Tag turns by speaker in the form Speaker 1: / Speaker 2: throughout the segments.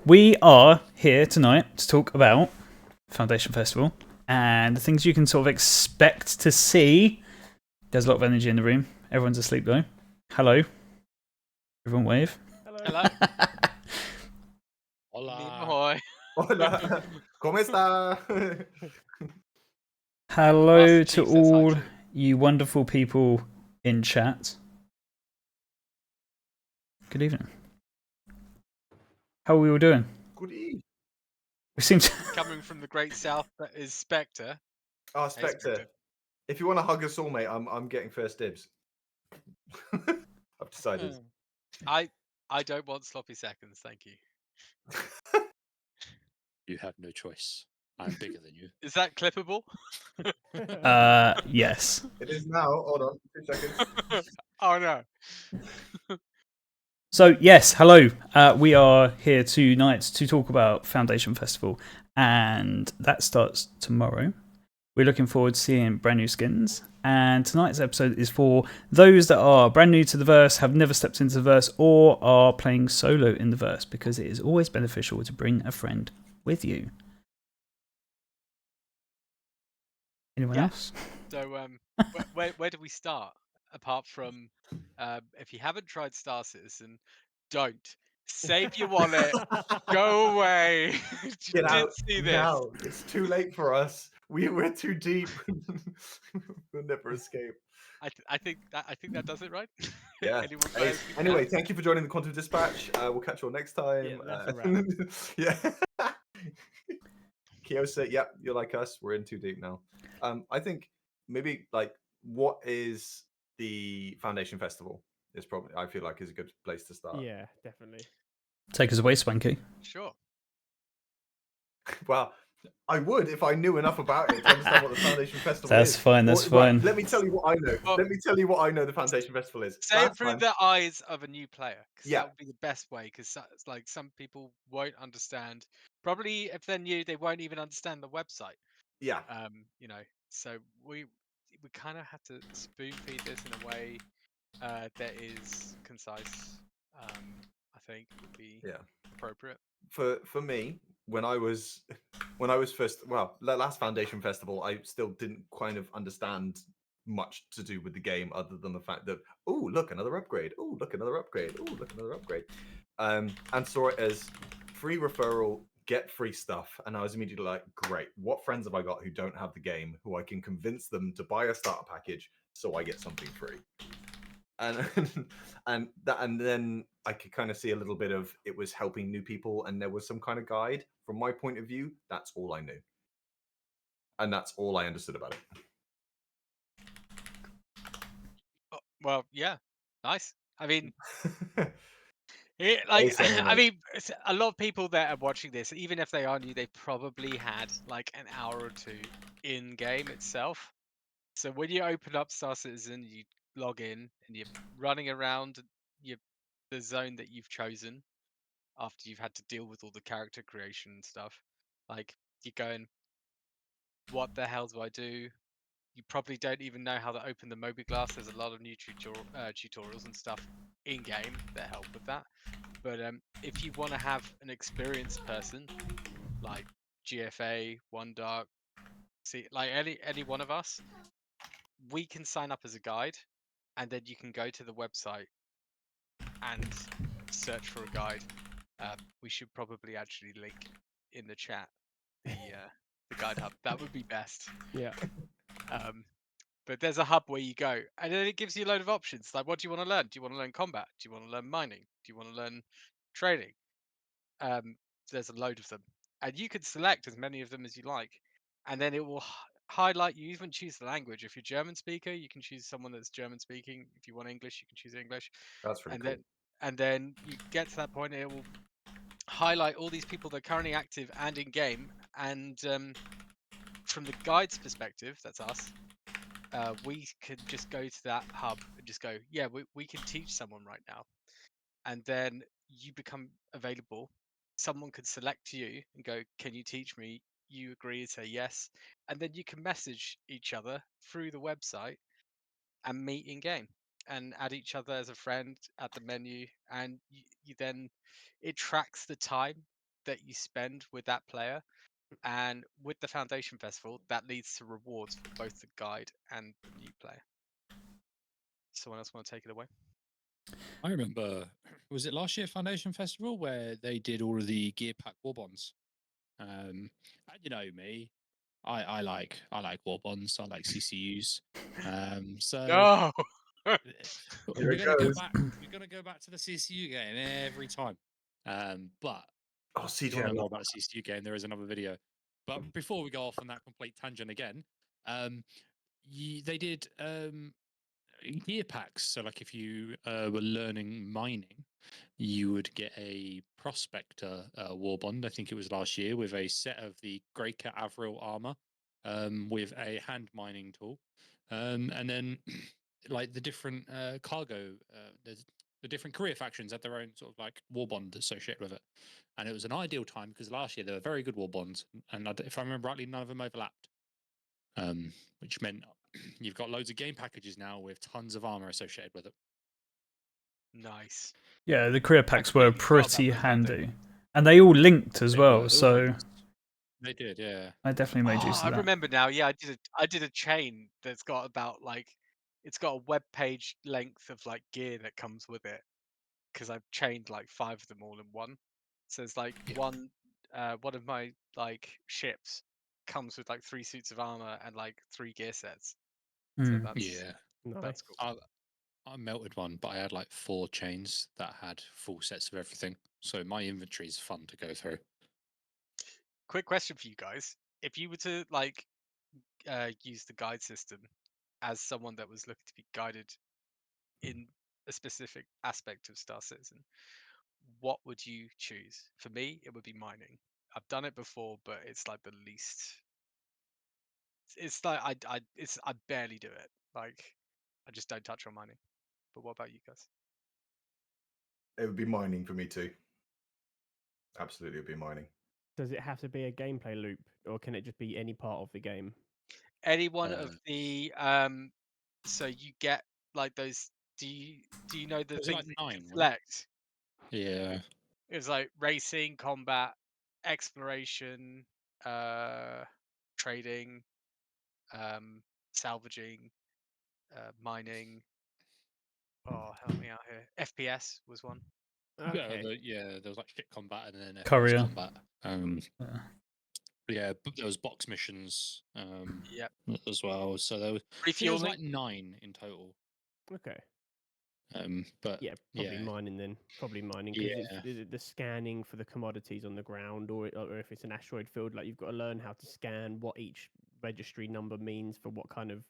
Speaker 1: We are here tonight to talk about Foundation Festival and the things you can sort of expect to see. There's a lot of energy in the room. Everyone's asleep though. Hello. Everyone wave.
Speaker 2: Hello.
Speaker 3: Hola.
Speaker 2: Hola. ¿Cómo está?
Speaker 1: Hello
Speaker 3: Master
Speaker 1: to
Speaker 3: Chief says hi
Speaker 1: all
Speaker 3: too.
Speaker 1: you wonderful people in chat. Good evening. How are we all doing?
Speaker 2: Good evening.
Speaker 1: We seem to.
Speaker 3: Coming from the Great South, that is Spectre.
Speaker 2: Oh,
Speaker 3: Hey,
Speaker 2: Spectre. If you want to hug a soulmate, I'm getting first dibs. I've decided.
Speaker 3: I don't want sloppy seconds, thank you.
Speaker 4: You have no choice. I'm bigger than you.
Speaker 3: Is that clippable?
Speaker 1: Yes.
Speaker 2: It is now. Hold on, 2 seconds.
Speaker 3: Oh no.
Speaker 1: So, yes, hello. We are here tonight to talk about Foundation Festival, and that starts tomorrow. We're looking forward to seeing brand new skins, and tonight's episode is for those that are brand new to the verse, have never stepped into the verse, or are playing solo in the verse, because it is always beneficial to bring a friend with you. Anyone else?
Speaker 3: So where do we start? Apart from if you haven't tried Star Citizen, don't. Save your wallet. Go away. You
Speaker 2: Get
Speaker 3: didn't
Speaker 2: out
Speaker 3: see this.
Speaker 2: now. It's too late for us. We're too deep. We'll never escape.
Speaker 3: I think that does it, right?
Speaker 2: Yeah.
Speaker 3: Anyone
Speaker 2: Hey,
Speaker 3: else we can
Speaker 2: anyway,
Speaker 3: add?
Speaker 2: thank you for joining the Quantum Dispatch. We'll catch you all next time.
Speaker 5: Yeah, that's a wrap.
Speaker 2: Yeah. Kyosa, yep, you're like us. We're in too deep now. I think maybe like what is the Foundation Festival is probably I feel like is a good place to start.
Speaker 5: Yeah, definitely.
Speaker 1: Take us away, Swanky.
Speaker 3: Sure.
Speaker 2: Well, I would if I knew enough about it to understand what the Foundation Festival
Speaker 1: That's
Speaker 2: is.
Speaker 1: fine, that's
Speaker 2: Right,
Speaker 1: fine.
Speaker 2: let me tell you what I know.
Speaker 3: Well-
Speaker 2: Let me tell you what I know the Foundation Festival is.
Speaker 3: Say it
Speaker 2: Last
Speaker 3: through
Speaker 2: time,
Speaker 3: the eyes of a new player, because
Speaker 2: Yeah.
Speaker 3: that would be the best way. Because like some people won't understand. Probably if they're new, they won't even understand the website.
Speaker 2: yeah,
Speaker 3: So we kind of have to spoon feed this in a way that is concise. I think would be
Speaker 2: yeah.
Speaker 3: appropriate.
Speaker 2: For me, when I was first last Foundation Festival, I still didn't kind of understand much to do with the game other than the fact that oh look another upgrade, oh look another upgrade, oh look another upgrade, and saw it as free referral, get free stuff, and I was immediately like, great, what friends have I got who don't have the game who I can convince them to buy a starter package so I get something free. And and then I could kind of see a little bit of it was helping new people, and there was some kind of guide. From my point of view, that's all I knew, and that's all I understood about
Speaker 3: Oh, well, yeah, nice. I mean,
Speaker 2: it.
Speaker 3: I mean, a lot of people that are watching this, even if they are new, they probably had like an hour or two in game itself. So when you open up Star Citizen, you log in and you're running around the zone that you've chosen after you've had to deal with all the character creation and stuff. Like you're going, what the hell do I do? You probably don't even know how to open the mobiGlas. There's a lot of new tutorials and stuff in game that help with that. But if you want to have an experienced person like GFA, One Dark, like any one of us, we can sign up as a guide, and then you can go to the website and search for a guide. We should probably actually link in the chat the guide hub. That would be best.
Speaker 5: Yeah.
Speaker 3: But there's a hub where you go, and then it gives you a load of options. Like, what do you want to learn? Do you want to learn combat? Do you want to learn mining? Do you want to learn trading? There's a load of them, and you can select as many of them as you like, and then it will highlight. You even choose the language. If you're German speaker, you can choose someone that's German speaking. If you want English, you can choose English.
Speaker 2: That's really
Speaker 3: and
Speaker 2: cool.
Speaker 3: then you get to that point, and it will highlight all these people that are currently active and in game. And from the guide's perspective, that's us. We can just go to that hub and just go, yeah, we can teach someone right now. And then you become available. Someone could select you and go, can you teach me? You agree and say yes. And then you can message each other through the website and meet in game and add each other as a friend at the menu. And you then, it tracks the time that you spend with that player. And with the Foundation Festival, that leads to rewards for both the guide and the new player. Someone else want to take it away?
Speaker 4: I remember, was it last year Foundation Festival where they did all of the gear pack war bonds? And you know me, I like war bonds. I like CCUs. So
Speaker 3: No.
Speaker 2: Here
Speaker 4: we're
Speaker 2: it
Speaker 4: gonna go
Speaker 2: goes.
Speaker 4: back. We're gonna go back to the CCU game every time. But
Speaker 2: Oh,
Speaker 4: if you
Speaker 2: CJ,
Speaker 4: want
Speaker 2: I
Speaker 4: to know more
Speaker 2: love
Speaker 4: about the CCU game, there is another video. But before we go off on that complete tangent again, they did gear packs. So, like, if you were learning mining, you would get a prospector war bond. I think it was last year with a set of the Greycat Avril armor, with a hand mining tool, and then like the different cargo. The different career factions had their own sort of like war bond associated with it, and it was an ideal time because last year they were very good war bonds, and if I remember rightly, none of them overlapped. Which meant you've got loads of game packages now with tons of armor associated with it.
Speaker 3: Nice.
Speaker 1: Yeah, the career packs were
Speaker 3: completely forgot about
Speaker 1: pretty
Speaker 3: those, aren't they?
Speaker 1: handy, and they all linked as
Speaker 4: They
Speaker 1: well.
Speaker 4: were,
Speaker 1: So
Speaker 4: almost. They did, yeah.
Speaker 1: I definitely made use
Speaker 3: I
Speaker 1: of that.
Speaker 3: remember now. Yeah, I did a chain that's got about like it's got a web page length of like gear that comes with it because I've chained like 5 of them all in one. So it's like
Speaker 4: Yeah.
Speaker 3: one of my like ships comes with like 3 suits of armor and like 3 gear sets. So
Speaker 1: Mm.
Speaker 3: that's
Speaker 4: Yeah.
Speaker 5: Nice.
Speaker 3: that's cool.
Speaker 4: I melted one, but I had like 4 chains that had full sets of everything. So my inventory is fun to go through.
Speaker 3: Quick question for you guys: if you were to like use the guide system as someone that was looking to be guided in a specific aspect of Star Citizen, what would you choose? For me, it would be mining. I've done it before, but it's like the least. It's like I barely do it. Like I just don't touch on mining. But what about you guys?
Speaker 2: It would be mining for me too. Absolutely, it would be mining.
Speaker 5: Does it have to be a gameplay loop, or can it just be any part of the game?
Speaker 3: Any one of
Speaker 4: Uh,
Speaker 3: the so you get like those. Do you know the
Speaker 4: Was it
Speaker 3: things
Speaker 4: like
Speaker 3: that you
Speaker 4: 9?
Speaker 3: can
Speaker 4: wasn't it?
Speaker 3: select?
Speaker 4: Yeah.
Speaker 3: It was like racing, combat, exploration, trading, salvaging, mining. Oh, help me out here. FPS was one.
Speaker 5: Okay.
Speaker 4: There was like ship combat and then FPS
Speaker 1: Courier.
Speaker 4: combat.
Speaker 1: Yeah.
Speaker 4: Yeah, but there was box missions
Speaker 3: Yep.
Speaker 4: as well. So there was
Speaker 3: Refueling.
Speaker 4: like 9 in total.
Speaker 5: Okay.
Speaker 4: But
Speaker 5: Yeah, probably
Speaker 4: yeah.
Speaker 5: mining then. Probably mining because
Speaker 4: Yeah.
Speaker 5: it's the scanning for the commodities on the ground, or if it's an asteroid field, like you've got to learn how to scan what each registry number means for what kind of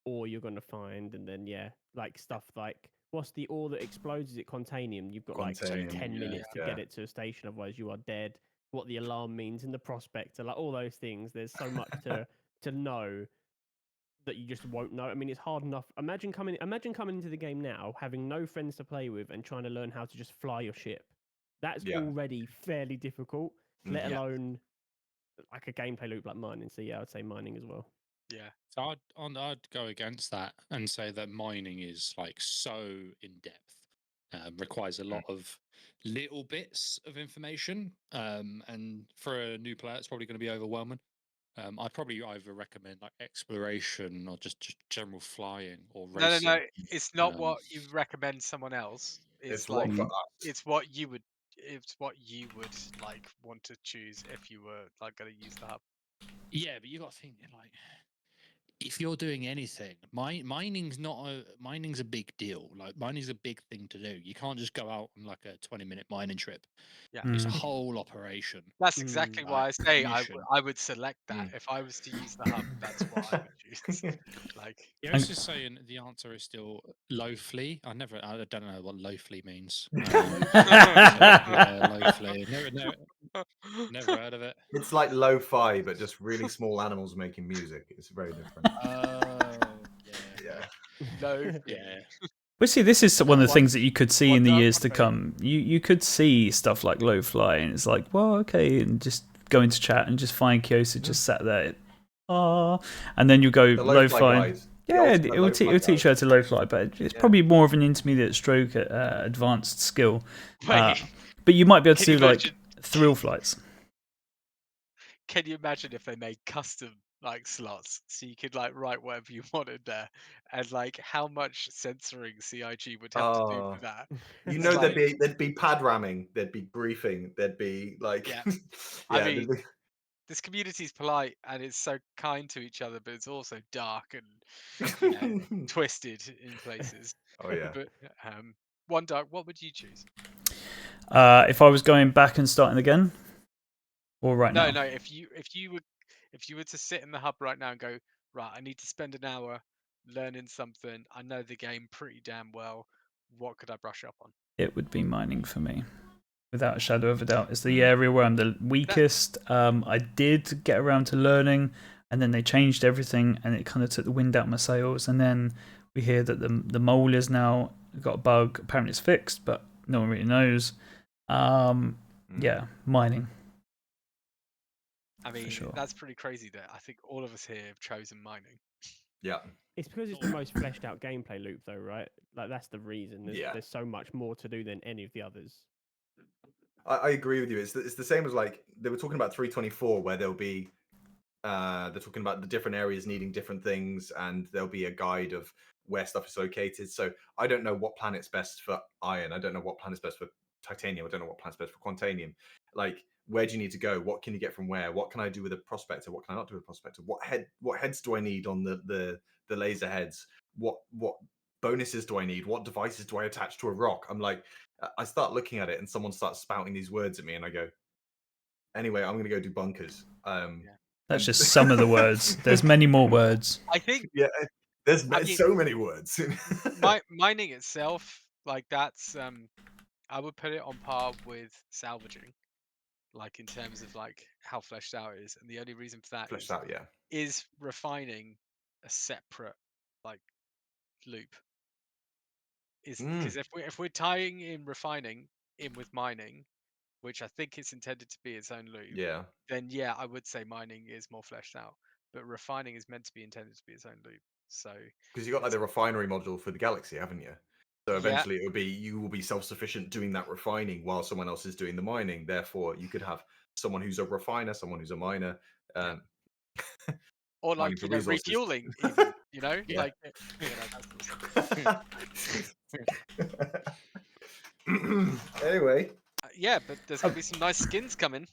Speaker 5: ore you're going to find, and then like stuff like what's the ore that explodes? Is it Quantanium? You've got like
Speaker 2: Quantanium,
Speaker 5: 10
Speaker 4: yeah,
Speaker 5: minutes to
Speaker 2: yeah.
Speaker 5: get it to a station, otherwise you are dead. What the alarm means in the prospector, like all those things. There's so much to know that you just won't know. I mean, it's hard enough. Imagine coming into the game now, having no friends to play with, and trying to learn how to just fly your ship. That's
Speaker 2: Yeah.
Speaker 5: already fairly difficult, let
Speaker 3: Yeah.
Speaker 5: alone like a gameplay loop like mining. So yeah, I'd say mining as well.
Speaker 3: Yeah.
Speaker 4: So I'd go against that and say that mining is like so in depth, requires a lot of little bits of information, and for a new player, it's probably going to be overwhelming. I'd probably either recommend like exploration or just general flying or racing.
Speaker 3: No. It's not
Speaker 4: Um,
Speaker 3: what you recommend someone else.
Speaker 2: It's
Speaker 3: like
Speaker 2: what for us.
Speaker 3: it's what you would. It's what you would like want to choose if you were like going to use the hub.
Speaker 4: Yeah, but you got to think like if you're doing anything, mining's a big deal. Like mining's a big thing to do. You can't just go out on like a 20-minute mining trip.
Speaker 3: Yeah.
Speaker 4: It's a
Speaker 1: Mm.
Speaker 4: whole operation.
Speaker 3: That's exactly why I
Speaker 4: Like,
Speaker 3: say
Speaker 4: mission.
Speaker 3: I would select that if I was to use the hub. That's what I would choose. Like
Speaker 4: Yeah, I was just saying the answer is still low-flee. I don't know what low-flee means. Yeah, low-flee. Never heard of it.
Speaker 2: It's like lo-fi, but just really small animals making music. It's very different.
Speaker 4: Yeah.
Speaker 3: no.
Speaker 4: Yeah.
Speaker 1: Well, see, this is one of the
Speaker 3: One-
Speaker 1: things that you could see in the
Speaker 3: one
Speaker 1: years to
Speaker 3: day.
Speaker 1: come. You could see stuff like low fly, and it's like, well, okay, and just go into chat and just find Kyosa just sat there, and then you go
Speaker 2: The
Speaker 1: low
Speaker 2: lo-fi
Speaker 1: fly.
Speaker 2: guys. The
Speaker 1: Yeah,
Speaker 2: ultimate
Speaker 1: it will
Speaker 2: lo-fi
Speaker 1: teach her
Speaker 2: guys.
Speaker 1: to low fly, but it's
Speaker 2: Yeah.
Speaker 1: probably more of an intermediate stroke at advanced skill.
Speaker 3: Wait,
Speaker 1: But you might be able to
Speaker 3: can you
Speaker 1: do like
Speaker 3: imagine
Speaker 1: thrill flights.
Speaker 3: Can you imagine if they made custom like slots so you could like write whatever you wanted there, and like how much censoring CIG would have to do
Speaker 2: Oh,
Speaker 3: for that?
Speaker 2: you
Speaker 3: It's
Speaker 2: know,
Speaker 3: like,
Speaker 2: there'd be pad ramming, there'd be briefing, there'd be like,
Speaker 3: yeah. I
Speaker 2: yeah,
Speaker 3: mean, this community's polite and it's so kind to each other, but it's also dark and twisted in places.
Speaker 2: oh yeah.
Speaker 3: But One Dark, what would you choose?
Speaker 1: If I was going back and starting again, or right now?
Speaker 3: No, if you were to sit in the hub right now and go, right, I need to spend an hour learning something. I know the game pretty damn well. What could I brush up on?
Speaker 1: It would be mining for me, without a shadow of a doubt. It's the area where I'm the weakest. I did get around to learning, and then they changed everything, and it kind of took the wind out of my sails. And then we hear that the mole is now got a bug. Apparently, it's fixed, but no one really knows. Yeah, mining.
Speaker 3: I mean,
Speaker 1: sure.
Speaker 3: that's pretty crazy that I think all of us here have chosen mining.
Speaker 2: Yeah.
Speaker 5: It's because it's the most fleshed out gameplay loop, though, right? Like that's the reason. There's so much more to do than any of the others.
Speaker 2: I agree with you. It's the same as like they were talking about 324, where there'll be they're talking about the different areas needing different things, and there'll be a guide of where stuff is located. So I don't know what planet's best for iron. I don't know what planet's best for titanium. I don't know what planet's best for quantanium. Like, where do you need to go? What can you get from where? What can I do with a prospector? What can I not do with a prospector? What heads do I need on the laser heads? What bonuses do I need? What devices do I attach to a rock? I'm like, I start looking at it and someone starts spouting these words at me, and I go, anyway, I'm going to go do bunkers.
Speaker 1: That's just some of the words. There's many more words.
Speaker 3: I think,
Speaker 2: yeah, there's
Speaker 3: I mean,
Speaker 2: so many words.
Speaker 3: mining itself, like that's, I would put it on par with salvaging, like in terms of like how fleshed out it is. And the only reason for that
Speaker 2: Fleshed out, yeah.
Speaker 3: is refining a separate like loop. Is because if we're tying in refining in with mining, which I think it's intended to be its own loop,
Speaker 2: Yeah.
Speaker 3: then yeah, I would say mining is more fleshed out. But refining is meant to be intended to be its own loop. So
Speaker 2: because you got like the refinery module for the Galaxy, haven't you? So
Speaker 3: Yeah.
Speaker 2: eventually you will be self-sufficient doing that refining while someone else is doing the mining. Therefore, you could have someone who's a refiner, someone who's a miner,
Speaker 3: or
Speaker 2: mining
Speaker 3: like
Speaker 2: for resources.
Speaker 3: refueling, even,
Speaker 2: Yeah.
Speaker 3: like that sort of stuff.
Speaker 2: Anyway,
Speaker 3: Yeah, but there's gonna be some nice skins coming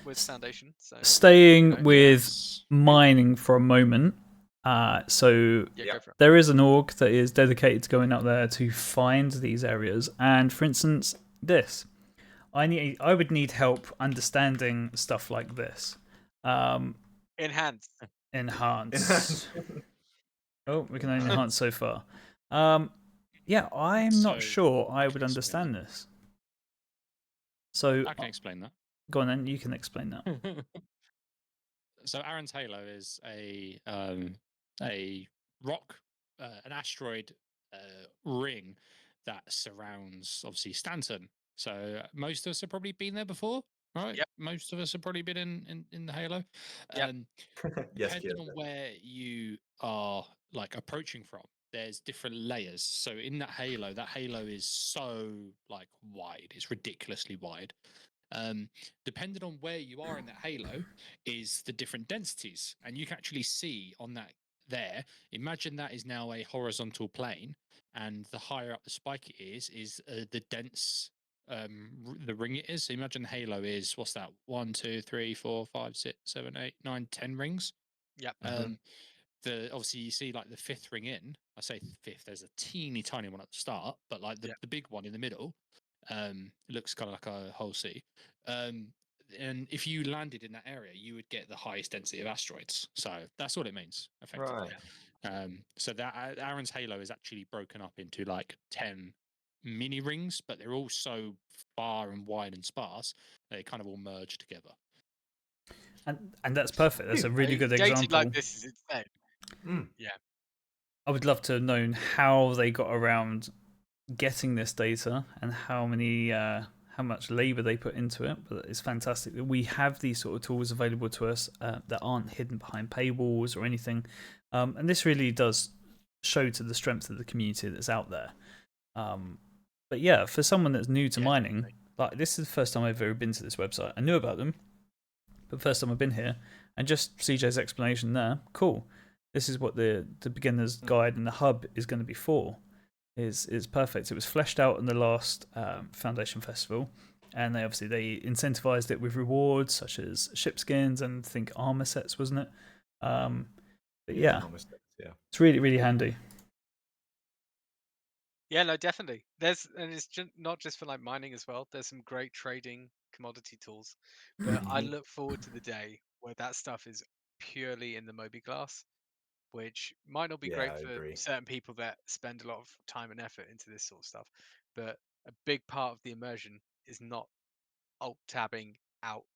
Speaker 3: with Foundation. So
Speaker 1: Staying with
Speaker 4: Yes.
Speaker 1: mining for a moment. So
Speaker 3: yeah, go for it.
Speaker 1: there is an org that is dedicated to going out there to find these areas. And for instance, this. I would need help understanding stuff like this.
Speaker 3: Enhance.
Speaker 1: Enhance. Oh, we can only enhance so far. Yeah, I'm not
Speaker 4: So,
Speaker 1: sure I
Speaker 4: I
Speaker 1: would
Speaker 4: can explain
Speaker 1: understand this. So
Speaker 4: I can explain that.
Speaker 1: go on then, you can explain that.
Speaker 4: So Aaron's Halo is a rock, an asteroid ring that surrounds obviously Stanton. So most of us have probably been there before, right?
Speaker 3: Yep.
Speaker 4: Most of us have probably been in the Halo.
Speaker 3: Yep.
Speaker 2: yes,
Speaker 4: Depending
Speaker 2: Kieran.
Speaker 4: on where you are like approaching from, there's different layers. So in that Halo is so like wide, it's ridiculously wide. Depending on where you are in that halo is the different densities, and you can actually see on that there. Imagine that is now a horizontal plane, and the higher up the spike it is the dense the ring it is. So imagine the halo is what's that? 1, 2, 3, 4, 5, 6, 7, 8, 9, 10 rings.
Speaker 3: Yep.
Speaker 4: The obviously you see like the fifth ring in. I say fifth. There's a teeny tiny one at the start, but like the big one in the middle. Looks kind of like a whole sea. And if you landed in that area, you would get the highest density of asteroids. So that's what it means, effectively.
Speaker 2: Right.
Speaker 4: So that Aaron's Halo is actually broken up into like 10 mini rings, but they're all so far and wide and sparse, they kind of all merge together.
Speaker 1: And that's perfect. That's a really good
Speaker 3: Gated
Speaker 1: example.
Speaker 3: like this is insane. Yeah.
Speaker 1: I would love to have known how they got around getting this data and how much labor they put into it, but it's fantastic that we have these sort of tools available to us that aren't hidden behind paywalls or anything, and this really does show to the strength of the community that's out there. But yeah, for someone that's new to mining, like this is the first time I've ever been to this website. I knew about them, but first time I've been here, and just CJ's explanation there, cool. This is what the beginner's guide and the hub is going to be for. Is perfect. It was fleshed out in the last Foundation Festival, and they incentivized it with rewards such as ship skins and I think armor sets, wasn't it? But yeah,
Speaker 2: Yeah.
Speaker 1: it's really handy.
Speaker 3: Yeah, no, definitely. And it's not just for like mining as well. There's some great trading commodity tools, but I
Speaker 2: Mhm.
Speaker 3: look forward to the day where that stuff is purely in the Moby class, which might not be
Speaker 2: Yeah,
Speaker 3: great
Speaker 2: I
Speaker 3: for
Speaker 2: agree.
Speaker 3: certain people that spend a lot of time and effort into this sort of stuff. But a big part of the immersion is not alt tabbing out.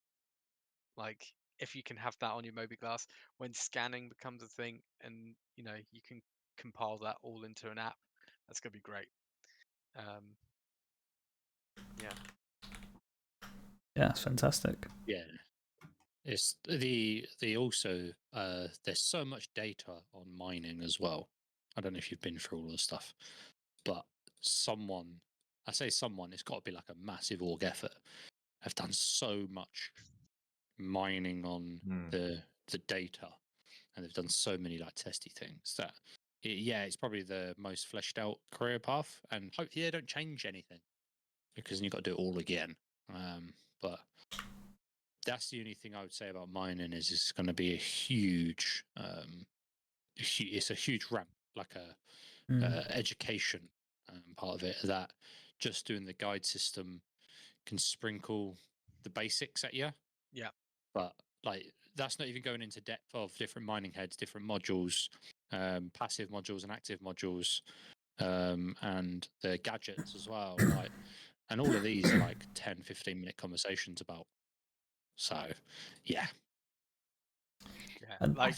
Speaker 3: Like if you can have that on your Moby class when scanning becomes a thing, and you can compile that all into an app, that's gonna be great. Yeah.
Speaker 1: Yeah, it's fantastic.
Speaker 4: Yeah. It's the also there's so much data on mining as well. I don't know if you've been through all the stuff, but I say someone, it's got to be like a massive org effort. Have done so much mining on
Speaker 2: Mm.
Speaker 4: the data, and they've done so many like testy things that it's probably the most fleshed out career path, and hopefully they don't change anything because then you've got to do it all again. But that's the only thing I would say about mining is it's going to be a huge, it's a huge ramp, like a education part of it. That just doing the guide system can sprinkle the basics at you.
Speaker 3: Yeah.
Speaker 4: But like that's not even going into depth of different mining heads, different modules, passive modules and active modules, and the gadgets as well. Like, and all of these are like 10, 15-minute conversations about. So, yeah.
Speaker 3: Yeah.
Speaker 1: And
Speaker 3: Like,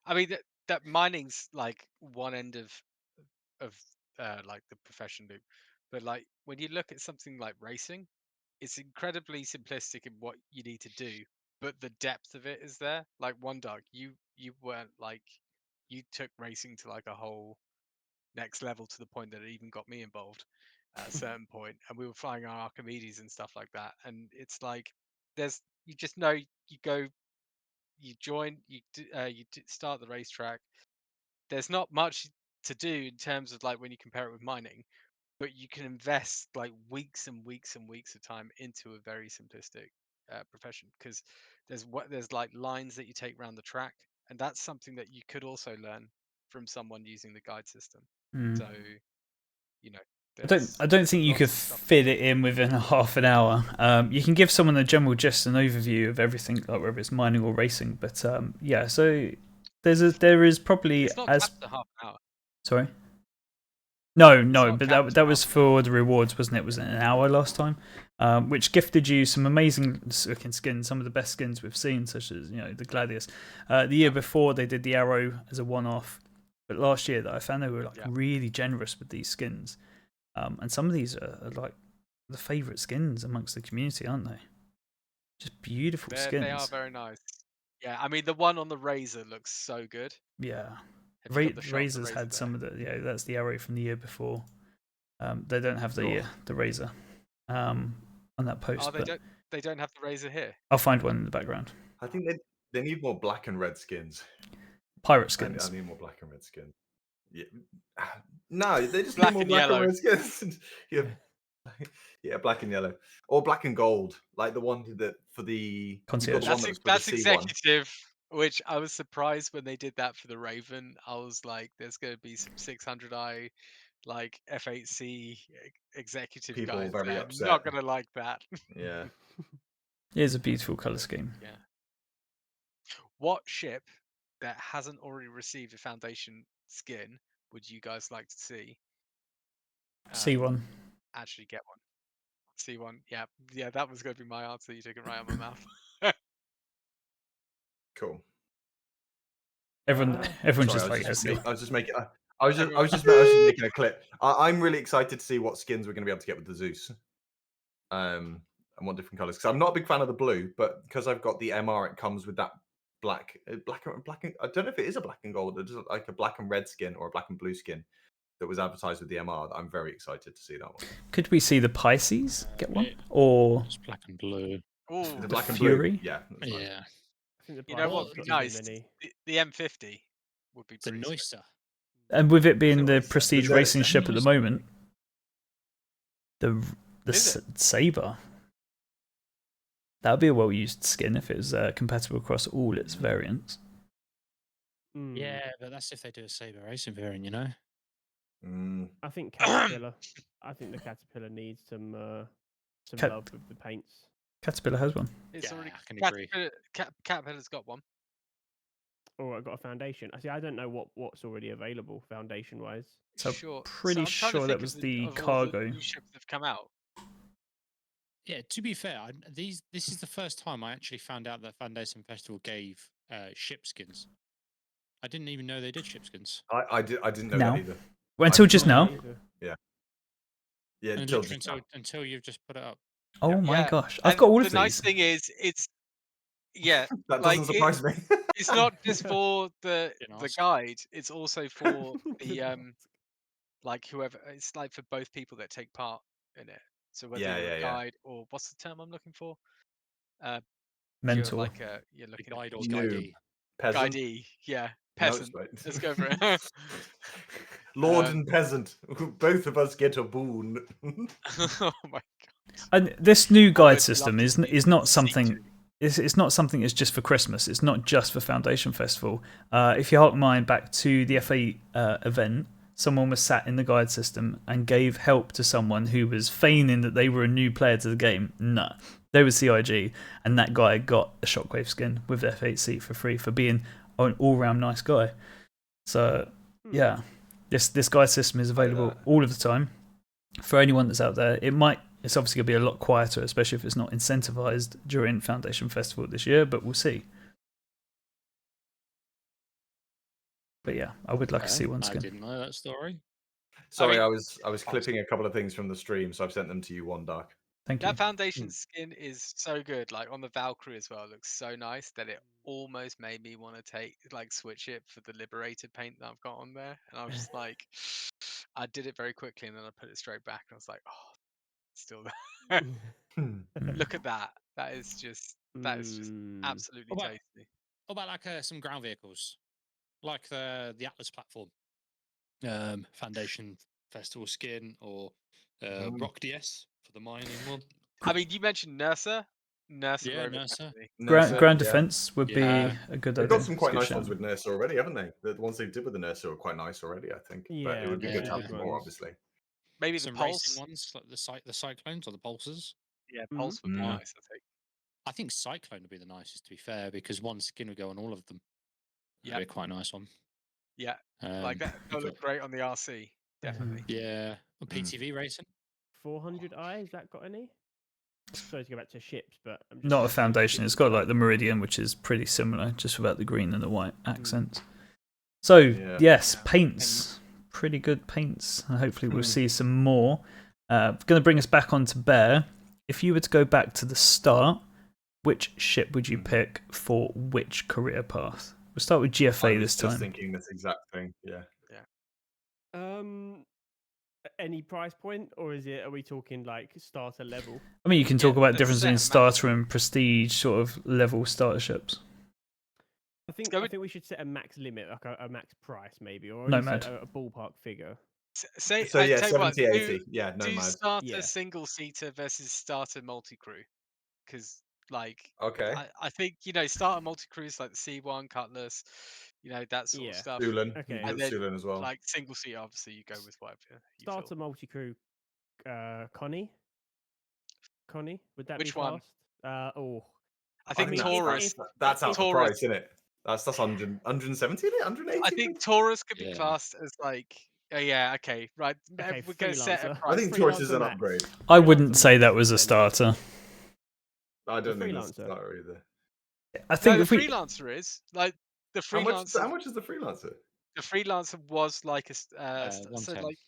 Speaker 3: I mean, that mining's like one end of like the profession loop, but like when you look at something like racing, it's incredibly simplistic in what you need to do, but the depth of it is there. Like OneDark, you weren't like you took racing to like a whole next level to the point that it even got me involved at a certain point, and we were flying our Archimedes and stuff like that. And it's like you just know you go, you join, start the racetrack. There's not much to do in terms of like when you compare it with mining, but you can invest like weeks and weeks and weeks of time into a very simplistic profession, because there's like lines that you take around the track, and that's something that you could also learn from someone using the guide system. So
Speaker 1: I don't think you could fit it in within half an hour. You can give someone a general gist and overview of everything, like whether it's mining or racing. But yeah, so there is probably
Speaker 3: it's not capped to half an hour.
Speaker 1: Sorry. No,
Speaker 3: not
Speaker 1: but
Speaker 3: capped
Speaker 1: that
Speaker 3: to
Speaker 1: was
Speaker 3: half an
Speaker 1: for the rewards, wasn't it? Was it an hour last time? Which gifted you some amazing looking skins, some of the best skins we've seen, such as the Gladius. The year before they did the Arrow as a one-off, but last year that I found they were like really generous with these skins, and some of these are like the favourite skins amongst the community, aren't they? Just beautiful skins.
Speaker 3: They are very nice. Yeah, I mean the one on the Razor looks so good.
Speaker 1: Yeah,
Speaker 3: Have you got the shot of the
Speaker 1: Razor's
Speaker 3: Razor
Speaker 1: had
Speaker 3: there?
Speaker 1: some of the that's the Arrow from the year before. They don't have the Razor on that post.
Speaker 3: Oh, they don't have the Razor here.
Speaker 1: I'll find one in the background.
Speaker 2: I think they need more black and red skins.
Speaker 1: Pirate skins.
Speaker 2: I need more black and red skins. Yeah. No, they just
Speaker 3: Black
Speaker 2: need more
Speaker 3: and
Speaker 2: black
Speaker 3: yellow.
Speaker 2: and red skins. Yeah, black and yellow, or black and gold, like the one that for the
Speaker 1: Concierge.
Speaker 3: That's executive. Which I was surprised when they did that for the Raven. I was like, there's going to be some 600i like F8C executive
Speaker 2: People
Speaker 3: guys
Speaker 2: very
Speaker 3: that are
Speaker 2: upset.
Speaker 3: not going to like that.
Speaker 2: Yeah.
Speaker 1: It is a beautiful color scheme.
Speaker 3: Yeah. What ship that hasn't already received a Foundation skin would you guys like to see?
Speaker 1: C1.
Speaker 3: Actually get one. C1. Yeah, that was going to be my answer. You took it right out of my mouth.
Speaker 2: Cool.
Speaker 1: Everyone's
Speaker 2: Sorry,
Speaker 1: just like
Speaker 2: I was just making a clip. I'm really excited to see what skins we're going to be able to get with the Zeus. And what different colors? Because I'm not a big fan of the blue, but because I've got the MR, it comes with that black. I don't know if it is a black and gold, or just like a black and red skin or a black and blue skin that was advertised with the MR. I'm very excited to see that one.
Speaker 1: Could we see the Pisces get one?
Speaker 4: it-
Speaker 1: Or
Speaker 4: It's black and blue.
Speaker 3: Ooh,
Speaker 2: The
Speaker 1: The
Speaker 2: black and
Speaker 1: Fury?
Speaker 2: blue. Yeah. that's nice.
Speaker 4: Yeah.
Speaker 5: I think the
Speaker 3: you know
Speaker 5: price
Speaker 3: what
Speaker 5: has
Speaker 3: would be
Speaker 5: got too
Speaker 3: nice?
Speaker 5: many.
Speaker 3: The M50 would be
Speaker 4: The
Speaker 3: pretty sweet.
Speaker 4: Neusser.
Speaker 1: and with it being
Speaker 2: what
Speaker 1: the
Speaker 2: it said.
Speaker 1: prestige
Speaker 2: The
Speaker 1: racing
Speaker 2: Neusser.
Speaker 1: ship at the moment, the
Speaker 3: Is it?
Speaker 1: Saber. That would be a well-used skin if it was compatible across all its variants.
Speaker 5: Mm.
Speaker 4: Yeah, but that's if they do a Saber racing variant, you know?
Speaker 2: Mm.
Speaker 5: I think Caterpillar. I think the Caterpillar needs some
Speaker 1: Cat-
Speaker 5: love with the paints.
Speaker 1: Caterpillar has one.
Speaker 3: It's
Speaker 4: Yeah,
Speaker 3: already
Speaker 4: I can agree.
Speaker 3: Caterpillar's got one.
Speaker 5: Or I got a foundation. I see. I don't know what's already available foundation wise.
Speaker 1: So
Speaker 3: Sure.
Speaker 1: pretty
Speaker 3: I'm trying to
Speaker 1: sure that
Speaker 3: think of
Speaker 1: was the
Speaker 3: of all
Speaker 1: cargo.
Speaker 3: new ships that have come out.
Speaker 4: Yeah, to be fair, this is the first time I actually found out that Foundation Festival gave ship skins. I didn't even know they did ship skins.
Speaker 2: I didn't know
Speaker 1: Now?
Speaker 2: that either.
Speaker 1: Well, until
Speaker 2: I-
Speaker 1: just
Speaker 5: Yeah,
Speaker 1: now.
Speaker 5: either.
Speaker 2: Yeah,
Speaker 4: And
Speaker 2: until
Speaker 4: literally
Speaker 2: just now.
Speaker 4: until you've just put it up.
Speaker 1: Oh my
Speaker 3: Yeah,
Speaker 1: gosh. I've
Speaker 3: And
Speaker 1: got all
Speaker 3: the
Speaker 1: of
Speaker 3: nice
Speaker 1: these.
Speaker 3: thing is, yeah,
Speaker 2: That
Speaker 3: like,
Speaker 2: doesn't surprise me.
Speaker 3: it's not just for the
Speaker 4: Didn't
Speaker 3: the
Speaker 4: ask.
Speaker 3: guide. It's also for the
Speaker 5: Didn't ask.
Speaker 3: like whoever. It's like for both people that take part in it. So whether
Speaker 2: Yeah,
Speaker 3: you're
Speaker 2: yeah,
Speaker 3: a
Speaker 2: yeah.
Speaker 3: guide or what's the term I'm looking for?
Speaker 1: Mentor.
Speaker 3: You're like you're
Speaker 4: The
Speaker 3: looking
Speaker 4: guide or
Speaker 2: Noob.
Speaker 4: guidee.
Speaker 2: Peasant.
Speaker 3: guidee. Yeah,
Speaker 2: No,
Speaker 3: peasant.
Speaker 2: it's right.
Speaker 3: Let's go for it.
Speaker 2: Lord and peasant. Both of us get a boon.
Speaker 3: Oh my
Speaker 1: And this new guide
Speaker 3: would love
Speaker 1: system
Speaker 3: to
Speaker 1: is
Speaker 3: see
Speaker 1: not
Speaker 3: C2.
Speaker 1: something. It's not something that's just for Christmas. It's not just for Foundation Festival. If you hark mind back to the FA event, someone was sat in the guide system and gave help to someone who was feigning that they were a new player to the game. No, they were CIG, and that guy got a Shockwave skin with F8C for free for being an all-round nice guy. So yeah, this guide system is available
Speaker 2: that.
Speaker 1: all of the time for anyone that's out there. It's obviously going to be a lot quieter, especially if it's not incentivized during Foundation Festival this year, but we'll see. But yeah, I would like to see one
Speaker 4: I
Speaker 1: skin.
Speaker 4: didn't know that story.
Speaker 2: Sorry,
Speaker 3: mean-
Speaker 2: I was clipping a couple of things from the stream, so I've sent them to you, One Dark.
Speaker 1: Thank you.
Speaker 3: That foundation skin is so good. Like on the Valkyrie as well, it looks so nice that it almost made me want to switch it for the Liberated paint that I've got on there. And I was just like, I did it very quickly and then I put it straight back. And I was like, oh, it's still there. Look at that. That is just absolutely
Speaker 4: What about-
Speaker 3: tasty.
Speaker 4: What about like some ground vehicles, like the Atlas platform, Foundation Festival skin, or Rock DS for the mining one?
Speaker 3: I mean, you mentioned Nursa. Nursa
Speaker 4: Yeah,
Speaker 3: Rover
Speaker 4: Nursa.
Speaker 3: Academy.
Speaker 1: Ground
Speaker 2: yeah.
Speaker 1: defense would be
Speaker 4: Yeah.
Speaker 1: a good
Speaker 2: They've
Speaker 1: idea.
Speaker 2: got some quite
Speaker 1: It's a
Speaker 2: nice
Speaker 1: good
Speaker 2: ones
Speaker 1: shout.
Speaker 2: with Nursa already, haven't they? The ones they did with the Nursa are quite nice already, I think. But
Speaker 5: Yeah,
Speaker 2: it would be good to
Speaker 4: they're
Speaker 2: have
Speaker 4: good
Speaker 2: more,
Speaker 5: ones.
Speaker 2: obviously.
Speaker 3: Maybe
Speaker 4: Some
Speaker 3: the Pulse.
Speaker 4: racing ones, like the Cyclones or the Pulses.
Speaker 3: Yeah, Pulse would be
Speaker 2: Mm.
Speaker 3: nice, I think.
Speaker 4: I think Cyclone would be the nicest, to be fair, because one skin would go on all of them.
Speaker 3: Yeah.
Speaker 4: That'd be a quite nice one.
Speaker 3: Yeah, like that. That'll look great on the RC. Definitely.
Speaker 4: Yeah. PTV racing.
Speaker 5: 400i, has that got any? Sorry to go back to ships, but I'm just
Speaker 1: Not a
Speaker 5: looking at
Speaker 1: foundation.
Speaker 5: ships
Speaker 1: It's got
Speaker 5: as
Speaker 1: like the Meridian, which is pretty similar, just without the green and the white accents. So
Speaker 2: Yeah.
Speaker 1: yes,
Speaker 3: Yeah,
Speaker 1: paints, pretty good paints. And hopefully we'll see some more. Going to bring us back onto Bear. If you were to go back to the start, which ship would you pick for which career path? We'll start with
Speaker 2: I
Speaker 1: GFA
Speaker 2: was
Speaker 1: this
Speaker 2: just
Speaker 1: time.
Speaker 2: thinking this exact thing. Yeah.
Speaker 5: any price point, or are we talking like starter level?
Speaker 1: I mean, you can talk
Speaker 3: Yeah,
Speaker 1: about
Speaker 3: let's
Speaker 1: difference
Speaker 3: set
Speaker 1: between
Speaker 3: a max.
Speaker 1: starter and prestige sort of level starter ships.
Speaker 5: I think
Speaker 3: go
Speaker 5: I
Speaker 3: with-
Speaker 5: think we should set a max limit, like a max price maybe, or
Speaker 1: Nomad.
Speaker 5: a ballpark figure.
Speaker 3: Say,
Speaker 2: So
Speaker 3: I
Speaker 2: yeah,
Speaker 3: tell you what,
Speaker 2: 70,
Speaker 3: do-
Speaker 2: 80. Yeah,
Speaker 3: do
Speaker 2: Nomad.
Speaker 3: starter
Speaker 5: Yeah.
Speaker 3: single seater versus starter multi crew, because
Speaker 2: Okay.
Speaker 3: I think starter multi crews like the C1 Cutlass, that sort of
Speaker 5: Yeah.
Speaker 3: stuff.
Speaker 2: Sulan.
Speaker 5: Okay.
Speaker 2: You
Speaker 3: And
Speaker 2: got
Speaker 3: then,
Speaker 2: Sulan as well.
Speaker 3: Like single seater, obviously you go with whatever you
Speaker 5: Starter
Speaker 3: feel.
Speaker 5: multi crew, Connie, would that
Speaker 3: Which
Speaker 5: be
Speaker 3: one?
Speaker 5: fast?
Speaker 3: I think
Speaker 5: mean, if-
Speaker 3: Taurus.
Speaker 2: That's out for
Speaker 3: Taurus-
Speaker 2: price, isn't it? That's 100, 170, isn't it? 180?
Speaker 3: I think Taurus could be
Speaker 4: Yeah.
Speaker 3: classed as like. Oh yeah, okay, right.
Speaker 5: Okay,
Speaker 3: We're gonna set a
Speaker 5: freelancer.
Speaker 2: I
Speaker 3: price.
Speaker 2: think Taurus is
Speaker 5: Freelancer
Speaker 2: an
Speaker 5: max.
Speaker 2: upgrade.
Speaker 1: I wouldn't
Speaker 5: Freelancer
Speaker 1: say that
Speaker 5: max
Speaker 1: was a
Speaker 5: then.
Speaker 1: starter.
Speaker 2: I don't think
Speaker 5: freelancer.
Speaker 2: that's a starter either.
Speaker 1: I think
Speaker 3: No,
Speaker 1: if
Speaker 3: the
Speaker 1: we
Speaker 3: freelancer is like the
Speaker 2: How
Speaker 3: freelancer.
Speaker 2: much is the freelancer?
Speaker 3: The freelancer was like a so
Speaker 4: 110.
Speaker 3: like